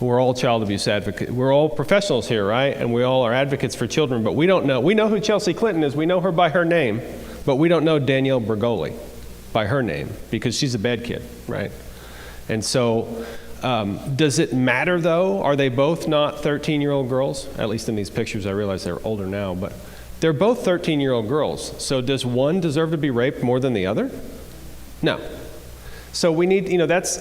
We're all child abuse advocates. We're all professionals here, right? And we all are advocates for children, but we don't know. We know who Chelsea Clinton is. We know her by her name, but we don't know Danielle Bergoli by her name because she's a bad kid, right? And so does it matter, though? Are they both not 13-year-old girls? At least in these pictures, I realize they're older now, but they're both 13-year-old girls. So does one deserve to be raped more than the other? No. So we need, that's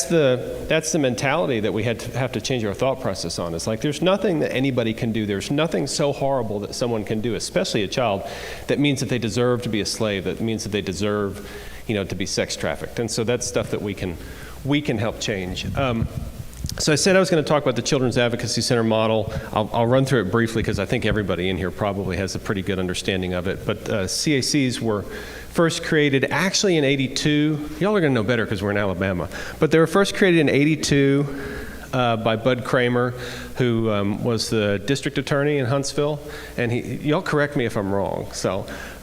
the mentality that we have to change our thought process on. It's like there's nothing that anybody can do. There's nothing so horrible that someone can do, especially a child, that means that they deserve to be a slave. That means that they deserve, to be sex trafficked. And so that's stuff that we can help change. So I said I was going to talk about the Children's Advocacy Center model. I'll run through it briefly because I think everybody in here probably has a pretty good understanding of it. But CACs were first created actually in '82. Y'all are going to know better because we're in Alabama. But they were first created in '82 by Bud Kramer, who was the district attorney in Huntsville. And y'all correct me if I'm wrong.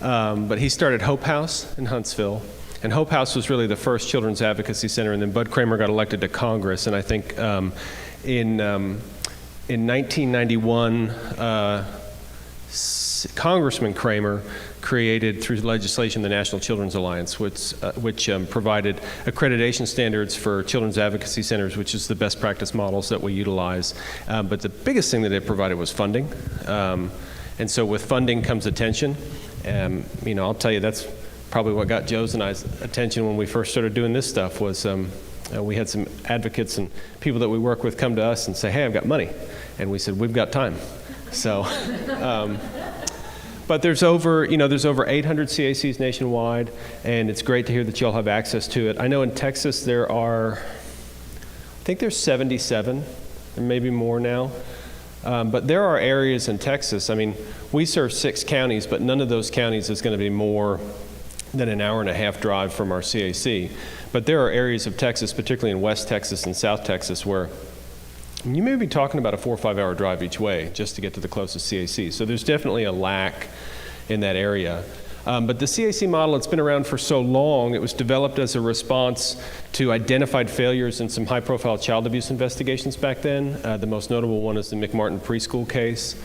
But he started Hope House in Huntsville. And Hope House was really the first children's advocacy center, and then Bud Kramer got elected to Congress. And I think in 1991, Congressman Kramer created through legislation the National Children's Alliance, which provided accreditation standards for children's advocacy centers, which is the best practice models that we utilize. But the biggest thing that it provided was funding. And so with funding comes attention. I'll tell you, that's probably what got Joe's and I's attention when we first started doing this stuff was we had some advocates and people that we work with come to us and say, hey, I've got money. And we said, we've got time. So, but there's over 800 CACs nationwide, and it's great to hear that you all have access to it. I know in Texas I think there's 77, or maybe more now. But there are areas in Texas, we serve 6 counties, but none of those counties is going to be more than an hour and a half drive from our CAC. But there are areas of Texas, particularly in West Texas and South Texas, where you may be talking about a 4 or 5 hour drive each way just to get to the closest CAC. So there's definitely a lack in that area. But the CAC model, it's been around for so long, it was developed as a response to identified failures in some high-profile child abuse investigations back then. The most notable one is the McMartin preschool case.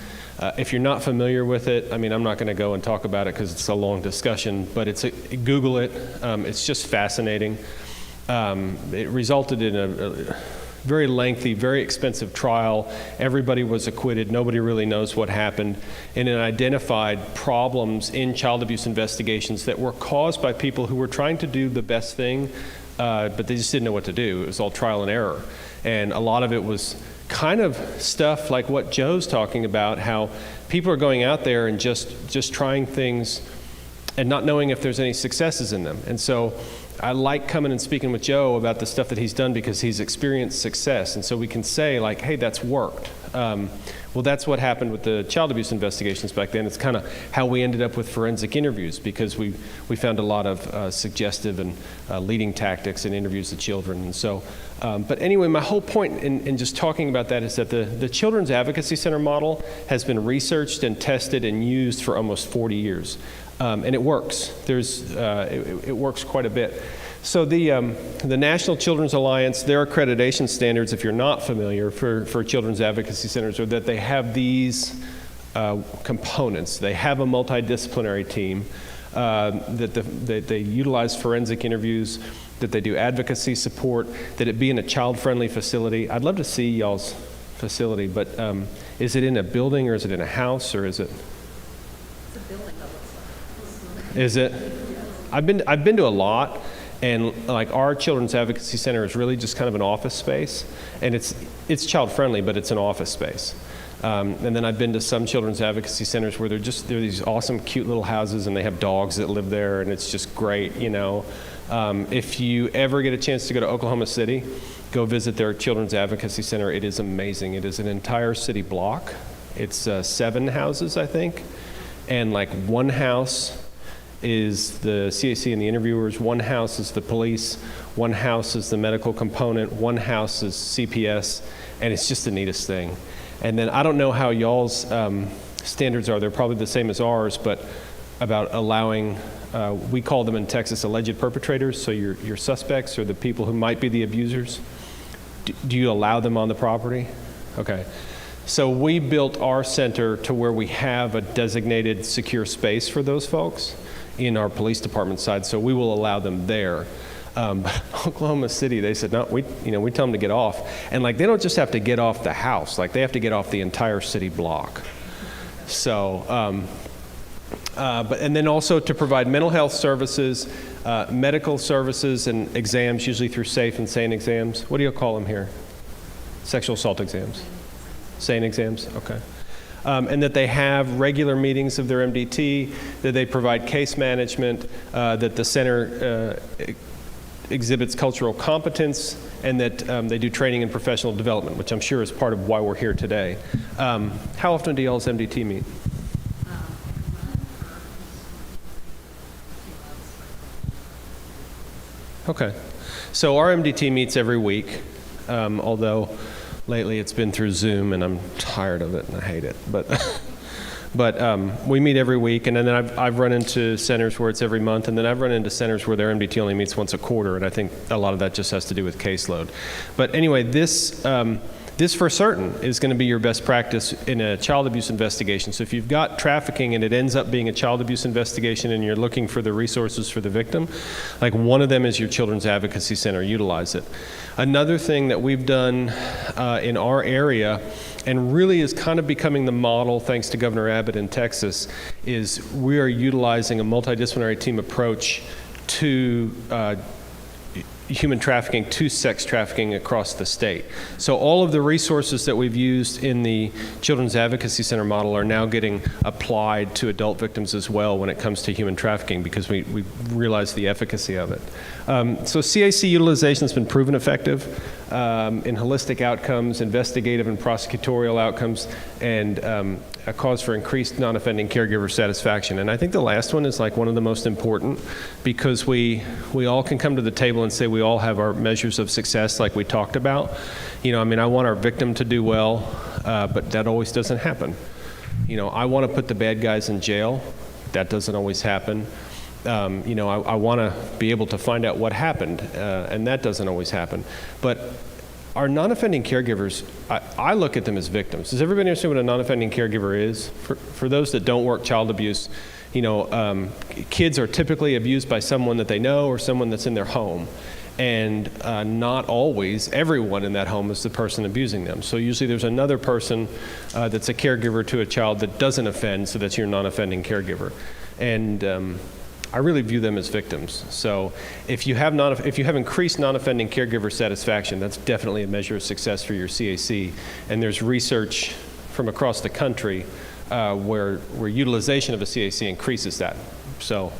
If you're not familiar with it, I'm not going to go and talk about it because it's a long discussion, but Google it. It's just fascinating. It resulted in a very lengthy, very expensive trial. Everybody was acquitted. Nobody really knows what happened. And it identified problems in child abuse investigations that were caused by people who were trying to do the best thing, but they just didn't know what to do. It was all trial and error. And a lot of it was kind of stuff like what Joe's talking about, how people are going out there and just trying things and not knowing if there's any successes in them. And so I like coming and speaking with Joe about the stuff that he's done because he's experienced success. And so we can say like, hey, that's worked. Well, that's what happened with the child abuse investigations back then. It's kind of how we ended up with forensic interviews because we found a lot of suggestive and leading tactics in interviews of children. And so, but anyway, my whole point in just talking about that is that the Children's Advocacy Center model has been researched and tested and used for almost 40 years. And it works. It works quite a bit. So the National Children's Alliance, their accreditation standards, if you're not familiar, for children's advocacy centers are that they have these components. They have a multidisciplinary team, that they utilize forensic interviews, that they do advocacy support, that it be in a child-friendly facility. I'd love to see y'all's facility, but is it in a building or is it in a house or is it?
It's a building.
Is it? I've been to a lot, and like our Children's Advocacy Center is really just kind of an office space, and it's child friendly, but it's an office space. And then I've been to some children's advocacy centers where they're these awesome, cute little houses, and they have dogs that live there, and it's just great, you know. If you ever get a chance to go to Oklahoma City, go visit their Children's Advocacy Center. It is amazing. It is an entire city block. It's 7 houses, I think, and like one house is the CAC and the interviewers, one house is the police, one house is the medical component, one house is CPS, and it's just the neatest thing. And then I don't know how y'all's standards are. They're probably the same as ours, but about allowing, we call them in Texas alleged perpetrators, so your suspects or the people who might be the abusers. Do you allow them on the property? Okay. So we built our center to where we have a designated secure space for those folks in our police department side, so we will allow them there. But Oklahoma City, they said, no, we tell them to get off. And like, they don't just have to get off the house, like they have to get off the entire city block. So And then also to provide mental health services, medical services, and exams, usually through SAFE and SANE exams. What do you call them here? Sexual assault exams. SANE exams? Okay. And that they have regular meetings of their MDT, that they provide case management, that the center exhibits cultural competence, and that they do training and professional development, which I'm sure is part of why we're here today. How often do y'all's MDT meet? Okay. So our MDT meets every week, although lately it's been through Zoom, and I'm tired of it and I hate it. But we meet every week, and then I've run into centers where it's every month, and then I've run into centers where their MDT only meets once a quarter, and I think a lot of that just has to do with caseload. But anyway, this for certain is going to be your best practice in a child abuse investigation. So if you've got trafficking and it ends up being a child abuse investigation and you're looking for the resources for the victim, like one of them is your Children's Advocacy Center. Utilize it. Another thing that we've done in our area, and really is kind of becoming the model thanks to Governor Abbott in Texas, is we are utilizing a multidisciplinary team approach to human trafficking, to sex trafficking across the state. So all of the resources that we've used in the Children's Advocacy Center model are now getting applied to adult victims as well when it comes to human trafficking, because we realize the efficacy of it. So CAC utilization has been proven effective in holistic outcomes, investigative and prosecutorial outcomes, and a cause for increased non-offending caregiver satisfaction. And I think the last one is like one of the most important, because we all can come to the table and say we all have our measures of success like we talked about. You know, I mean, I want our victim to do well, but that always doesn't happen. You know, I want to put the bad guys in jail. That doesn't always happen. You know, I want to be able to find out what happened, and that doesn't always happen. But our non-offending caregivers, I look at them as victims. Does everybody understand what a non-offending caregiver is? For those that don't work child abuse, you know, kids are typically abused by someone that they know or someone that's in their home. And not always everyone in that home is the person abusing them. So usually there's another person that's a caregiver to a child that doesn't offend, so that's your non-offending caregiver. And I really view them as victims. So if you have increased non-offending caregiver satisfaction, that's definitely a measure of success for your CAC. And there's research from across the country where utilization of a CAC increases that. So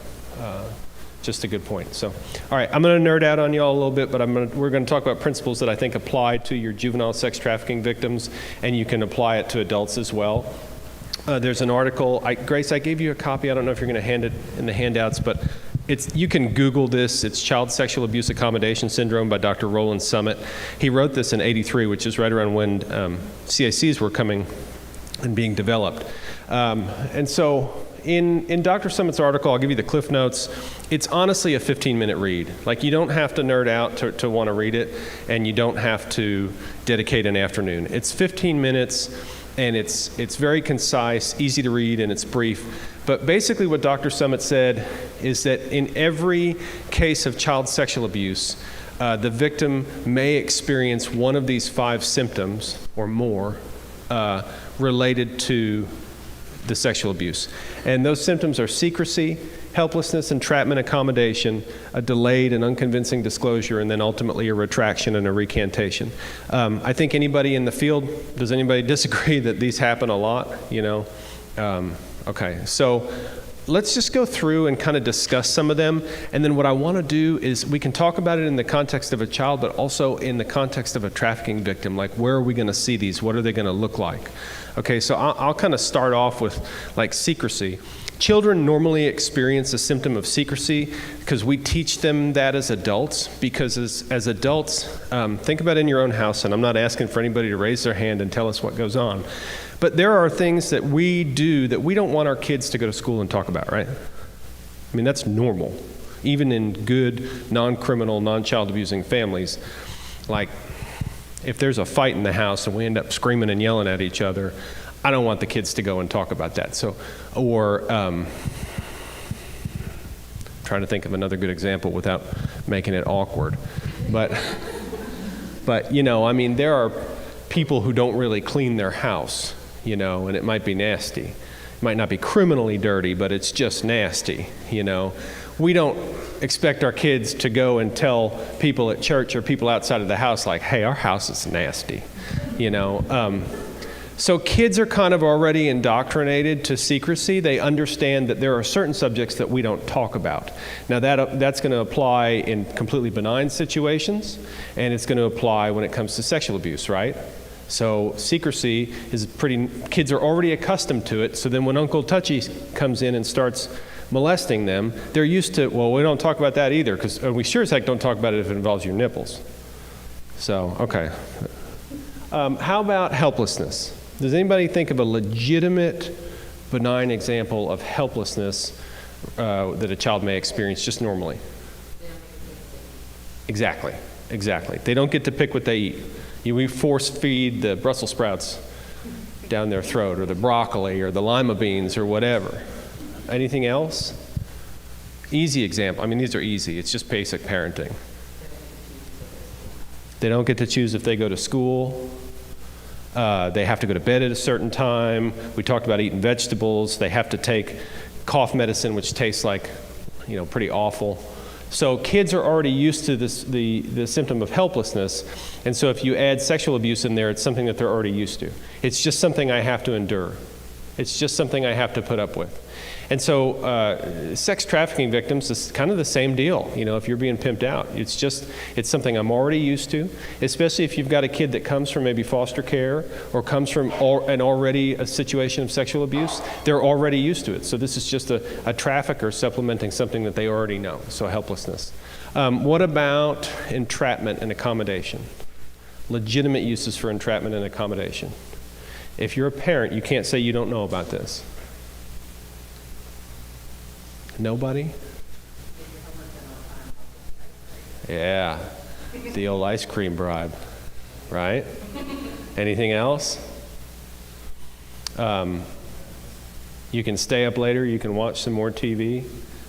just a good point. So, all right, I'm going to nerd out on y'all a little bit, but we're going to talk about principles that I think apply to your juvenile sex trafficking victims, and you can apply it to adults as well. There's an article, Grace, I gave you a copy. I don't know if you're going to hand it in the handouts, but you can Google this. It's Child Sexual Abuse Accommodation Syndrome by Dr. Roland Summit. He wrote this in '83, which is right around when CACs were coming and being developed. And so in Dr. Summit's article, I'll give you the Cliff Notes. It's honestly a 15-minute read. Like, you don't have to nerd out to want to read it, and you don't have to dedicate an afternoon. It's 15 minutes. And it's very concise, easy to read, and it's brief. But basically what Dr. Summit said is that in every case of child sexual abuse, the victim may experience one of these 5 symptoms or more related to the sexual abuse. And those symptoms are secrecy, helplessness, entrapment, accommodation, a delayed and unconvincing disclosure, and then ultimately a retraction and a recantation. I think anybody in the field, does anybody disagree that these happen a lot? You know? Okay, so let's just go through and kind of discuss some of them. And then what I want to do is we can talk about it in the context of a child, but also in the context of a trafficking victim. Like, where are we going to see these? What are they going to look like? Okay, so I'll kind of start off with like secrecy. Children normally experience a symptom of secrecy because we teach them that as adults, because as adults, think about it in your own house, and I'm not asking for anybody to raise their hand and tell us what goes on, but there are things that we do that we don't want our kids to go to school and talk about, right? I mean, that's normal, even in good, non-criminal, non-child abusing families. Like, if there's a fight in the house and we end up screaming and yelling at each other, I don't want the kids to go and talk about that. So, or trying to think of another good example without making it awkward. But you know, I mean, there are people who don't really clean their house, you know, and it might be nasty. might not be criminally dirty, but it's just nasty, you know. We don't expect our kids to go and tell people at church or people outside of the house like, hey, our house is nasty, you know. So kids are kind of already indoctrinated to secrecy. They understand that there are certain subjects that we don't talk about. Now that's going to apply in completely benign situations, and it's going to apply when it comes to sexual abuse, right? So secrecy is kids are already accustomed to it, so then when Uncle Touchy comes in and starts molesting them, they're used to, well, we don't talk about that either, because we sure as heck don't talk about it if it involves your nipples. So, okay. How about helplessness? Does anybody think of a legitimate, benign example of helplessness that a child may experience just normally? Exactly. They don't get to pick what they eat. We force feed the Brussels sprouts down their throat, or the broccoli, or the lima beans, or whatever. Anything else? Easy example. I mean, these are easy. It's just basic parenting. They don't get to choose if they go to school. They have to go to bed at a certain time. We talked about eating vegetables. They have to take cough medicine, which tastes like, you know, pretty awful. So kids are already used to this, the symptom of helplessness. And so if you add sexual abuse in there, it's something that they're already used to. It's just something I have to endure. It's just something I have to put up with. And so sex trafficking victims is kind of the same deal. You know, if you're being pimped out, it's something I'm already used to, especially if you've got a kid that comes from maybe foster care or comes from a situation of sexual abuse. They're already used to it. So this is just a trafficker supplementing something that they already know. So helplessness. What about entrapment and accommodation? Legitimate uses for entrapment and accommodation. If you're a parent, you can't say you don't know about this. Nobody? Yeah, the old ice cream bribe, right? Anything else? You can stay up later, you can watch some more TV.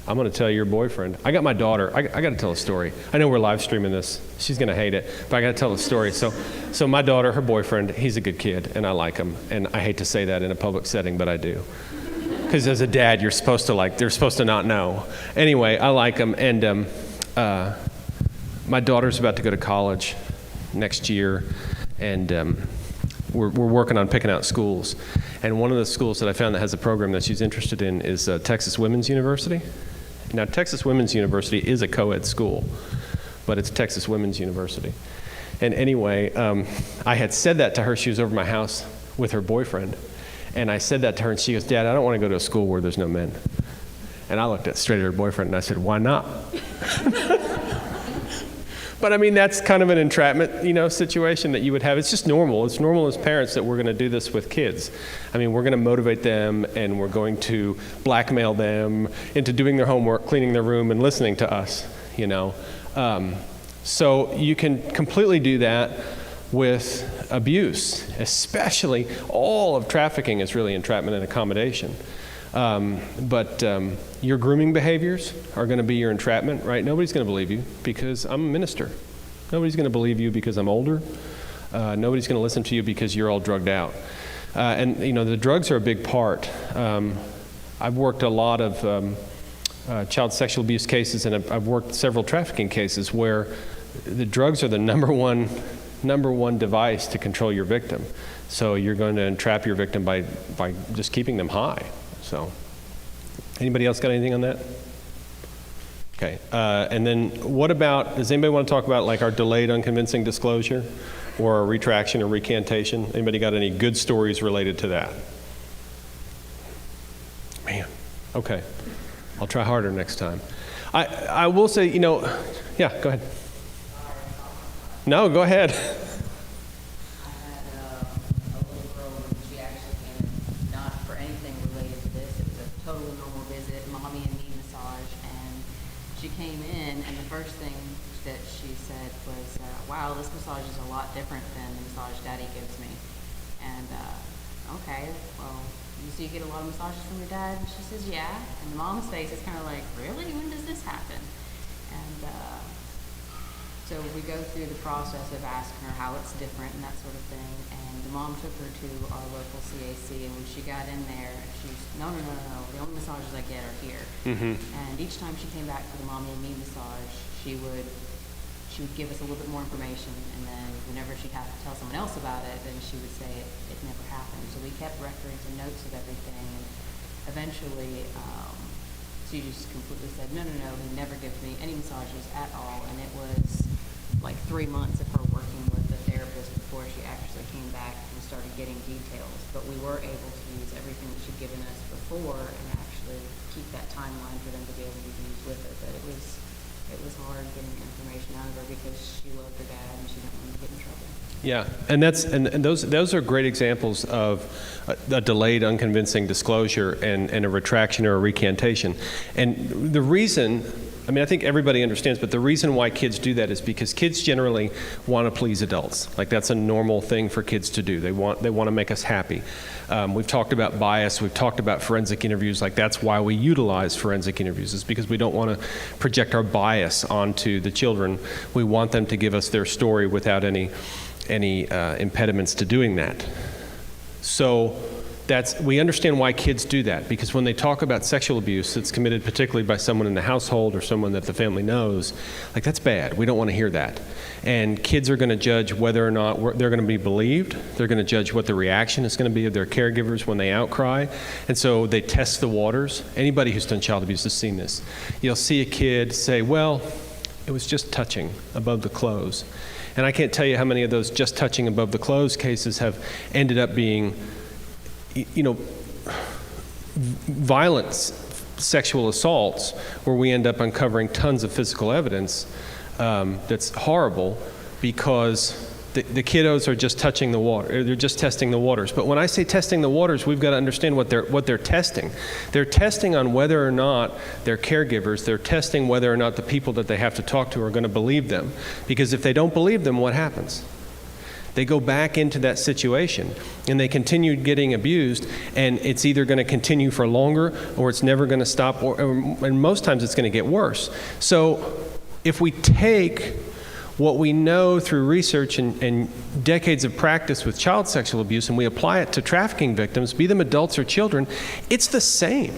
I'm going to tell your boyfriend. I got my daughter. I got to tell a story. I know we're live streaming this. She's going to hate it, but I got to tell a story. So my daughter, her boyfriend, he's a good kid, and I like him. And I hate to say that in a public setting, but I do. Because as a dad, they're supposed to not know. Anyway, I like him, and my daughter's about to go to college next year, and we're working on picking out schools. And one of the schools that I found that has a program that she's interested in is Texas Women's University. Now, Texas Women's University is a co-ed school, but it's Texas Women's University. And anyway, I had said that to her. She was over my house with her boyfriend. And I said that to her, and she goes, Dad, I don't want to go to a school where there's no men. And I looked straight at her boyfriend, and I said, why not? But I mean, that's kind of an entrapment, situation that you would have. It's just normal. It's normal as parents that we're going to do this with kids. I mean, we're going to motivate them, and we're going to blackmail them into doing their homework, cleaning their room, and listening to us, So you can completely do that with abuse, especially all of trafficking is really entrapment and accommodation. But your grooming behaviors are going to be your entrapment, right? Nobody's going to believe you because I'm a minister. Nobody's going to believe you because I'm older. Nobody's going to listen to you because you're all drugged out. And the drugs are a big part. I've worked a lot of child sexual abuse cases, and I've worked several trafficking cases where the drugs are the number one device to control your victim. So you're going to entrap your victim by just keeping them high. So, anybody else got anything on that? Okay, and then what about, does anybody want to talk about like our delayed unconvincing disclosure or a retraction or recantation? Anybody got any good stories related to that? Man, okay. I'll try harder next time. I will say, yeah, go ahead. No, go ahead.
Wow, this massage is a lot different than the massage Daddy gives me. And, okay, well, so you get a lot of massages from your dad? And she says, yeah. And the mom's face is kind of like, really? When does this happen? And so we go through the process of asking her how it's different and that sort of thing. And the mom took her to our local CAC, and when she got in there, she's no, the only massages I get are here. And each time she came back for the mommy and me massage, she would give us a little bit more information, and then whenever she'd have to tell someone else about it, then she would say it never happened. So we kept records and notes of everything, and eventually she just completely said, no, he never gives me any massages at all. And it was like 3 months of her working with the therapist before she actually came back and started getting details. But we were able to use everything that she'd given us before and actually keep that timeline for them to be able to use with it. But it was hard getting information out of her because she loved her dad and she didn't want to get in trouble.
Yeah, and those are great examples of a delayed, unconvincing disclosure and a retraction or a recantation. And the reason, I mean, I think everybody understands, but the reason why kids do that is because kids generally want to please adults. Like, that's a normal thing for kids to do. They want to make us happy. We've talked about bias. We've talked about forensic interviews. Like, that's why we utilize forensic interviews. It's because we don't want to project our bias onto the children. We want them to give us their story without any impediments to doing that. So we understand why kids do that, because when they talk about sexual abuse that's committed particularly by someone in the household or someone that the family knows, like, that's bad. We don't want to hear that. And kids are going to judge whether or not they're going to be believed. They're going to judge what the reaction is going to be of their caregivers when they outcry. And so they test the waters. Anybody who's done child abuse has seen this. You'll see a kid say, well, it was just touching above the clothes. And I can't tell you how many of those just touching above the clothes cases have ended up being, violent sexual assaults, where we end up uncovering tons of physical evidence that's horrible because the kiddos are just touching the water. They're just testing the waters. But when I say testing the waters, we've got to understand what they're testing. They're testing on whether or not their caregivers, they're testing whether or not the people that they have to talk to are going to believe them. Because if they don't believe them, what happens? They go back into that situation and they continue getting abused, and it's either going to continue for longer or it's never going to stop, and most times it's going to get worse. So if we take what we know through research and decades of practice with child sexual abuse and we apply it to trafficking victims, be them adults or children, it's the same.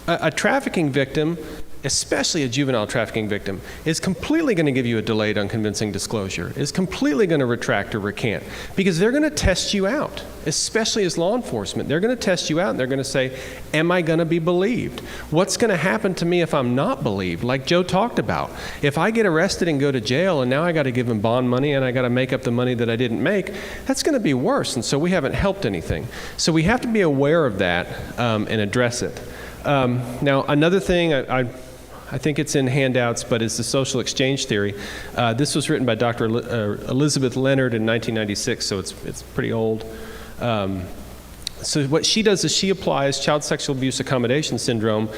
A trafficking victim, especially a juvenile trafficking victim, is completely going to give you a delayed, unconvincing disclosure, is completely going to retract or recant, because they're going to test you out, especially as law enforcement. They're going to test you out and they're going to say, am I going to be believed? What's going to happen to me if I'm not believed? Like Joe talked about. If I get arrested and go to jail and now I got to give them bond money and I got to make up the money that I didn't make, that's going to be worse. And so we haven't helped anything. So we have to be aware of that and address it. Now, another thing, I think it's in handouts, but it's the social exchange theory. This was written by Dr. Elizabeth Leonard in 1996, so it's pretty old. So what she does is she applies child sexual abuse accommodation syndrome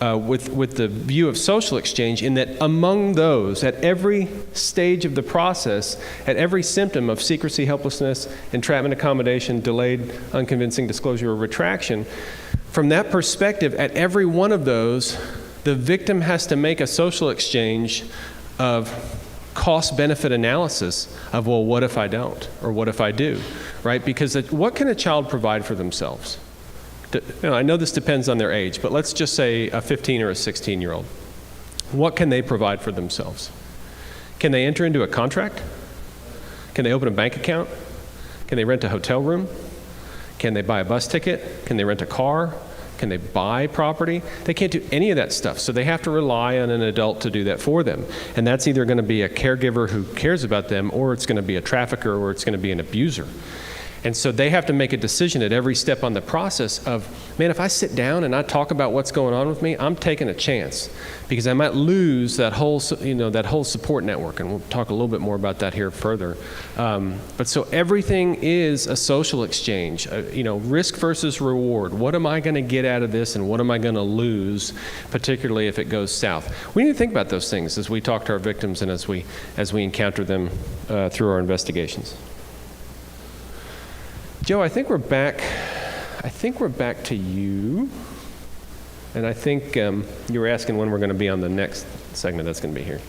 with the view of social exchange, in that among those, at every stage of the process, at every symptom of secrecy, helplessness, entrapment, accommodation, delayed, unconvincing disclosure, or retraction, from that perspective, at every one of those, the victim has to make a social exchange of cost-benefit analysis of, well, what if I don't? Or what if I do? Right? Because what can a child provide for themselves? I know this depends on their age, but let's just say a 15 or a 16-year-old. What can they provide for themselves? Can they enter into a contract? Can they open a bank account? Can they rent a hotel room? Can they buy a bus ticket? Can they rent a car? Can they buy property? They can't do any of that stuff. So they have to rely on an adult to do that for them. And that's either going to be a caregiver who cares about them, or it's going to be a trafficker, or it's going to be an abuser. And so they have to make a decision at every step on the process of, man, if I sit down and I talk about what's going on with me, I'm taking a chance, because I might lose that whole support network. And we'll talk a little bit more about that here further. But so everything is a social exchange, risk versus reward. What am I going to get out of this, and what am I going to lose, particularly if it goes south? We need to think about those things as we talk to our victims and as we encounter them through our investigations. Joe, I think we're back to you. And I think you were asking when we're going to be on the next segment that's going to be here.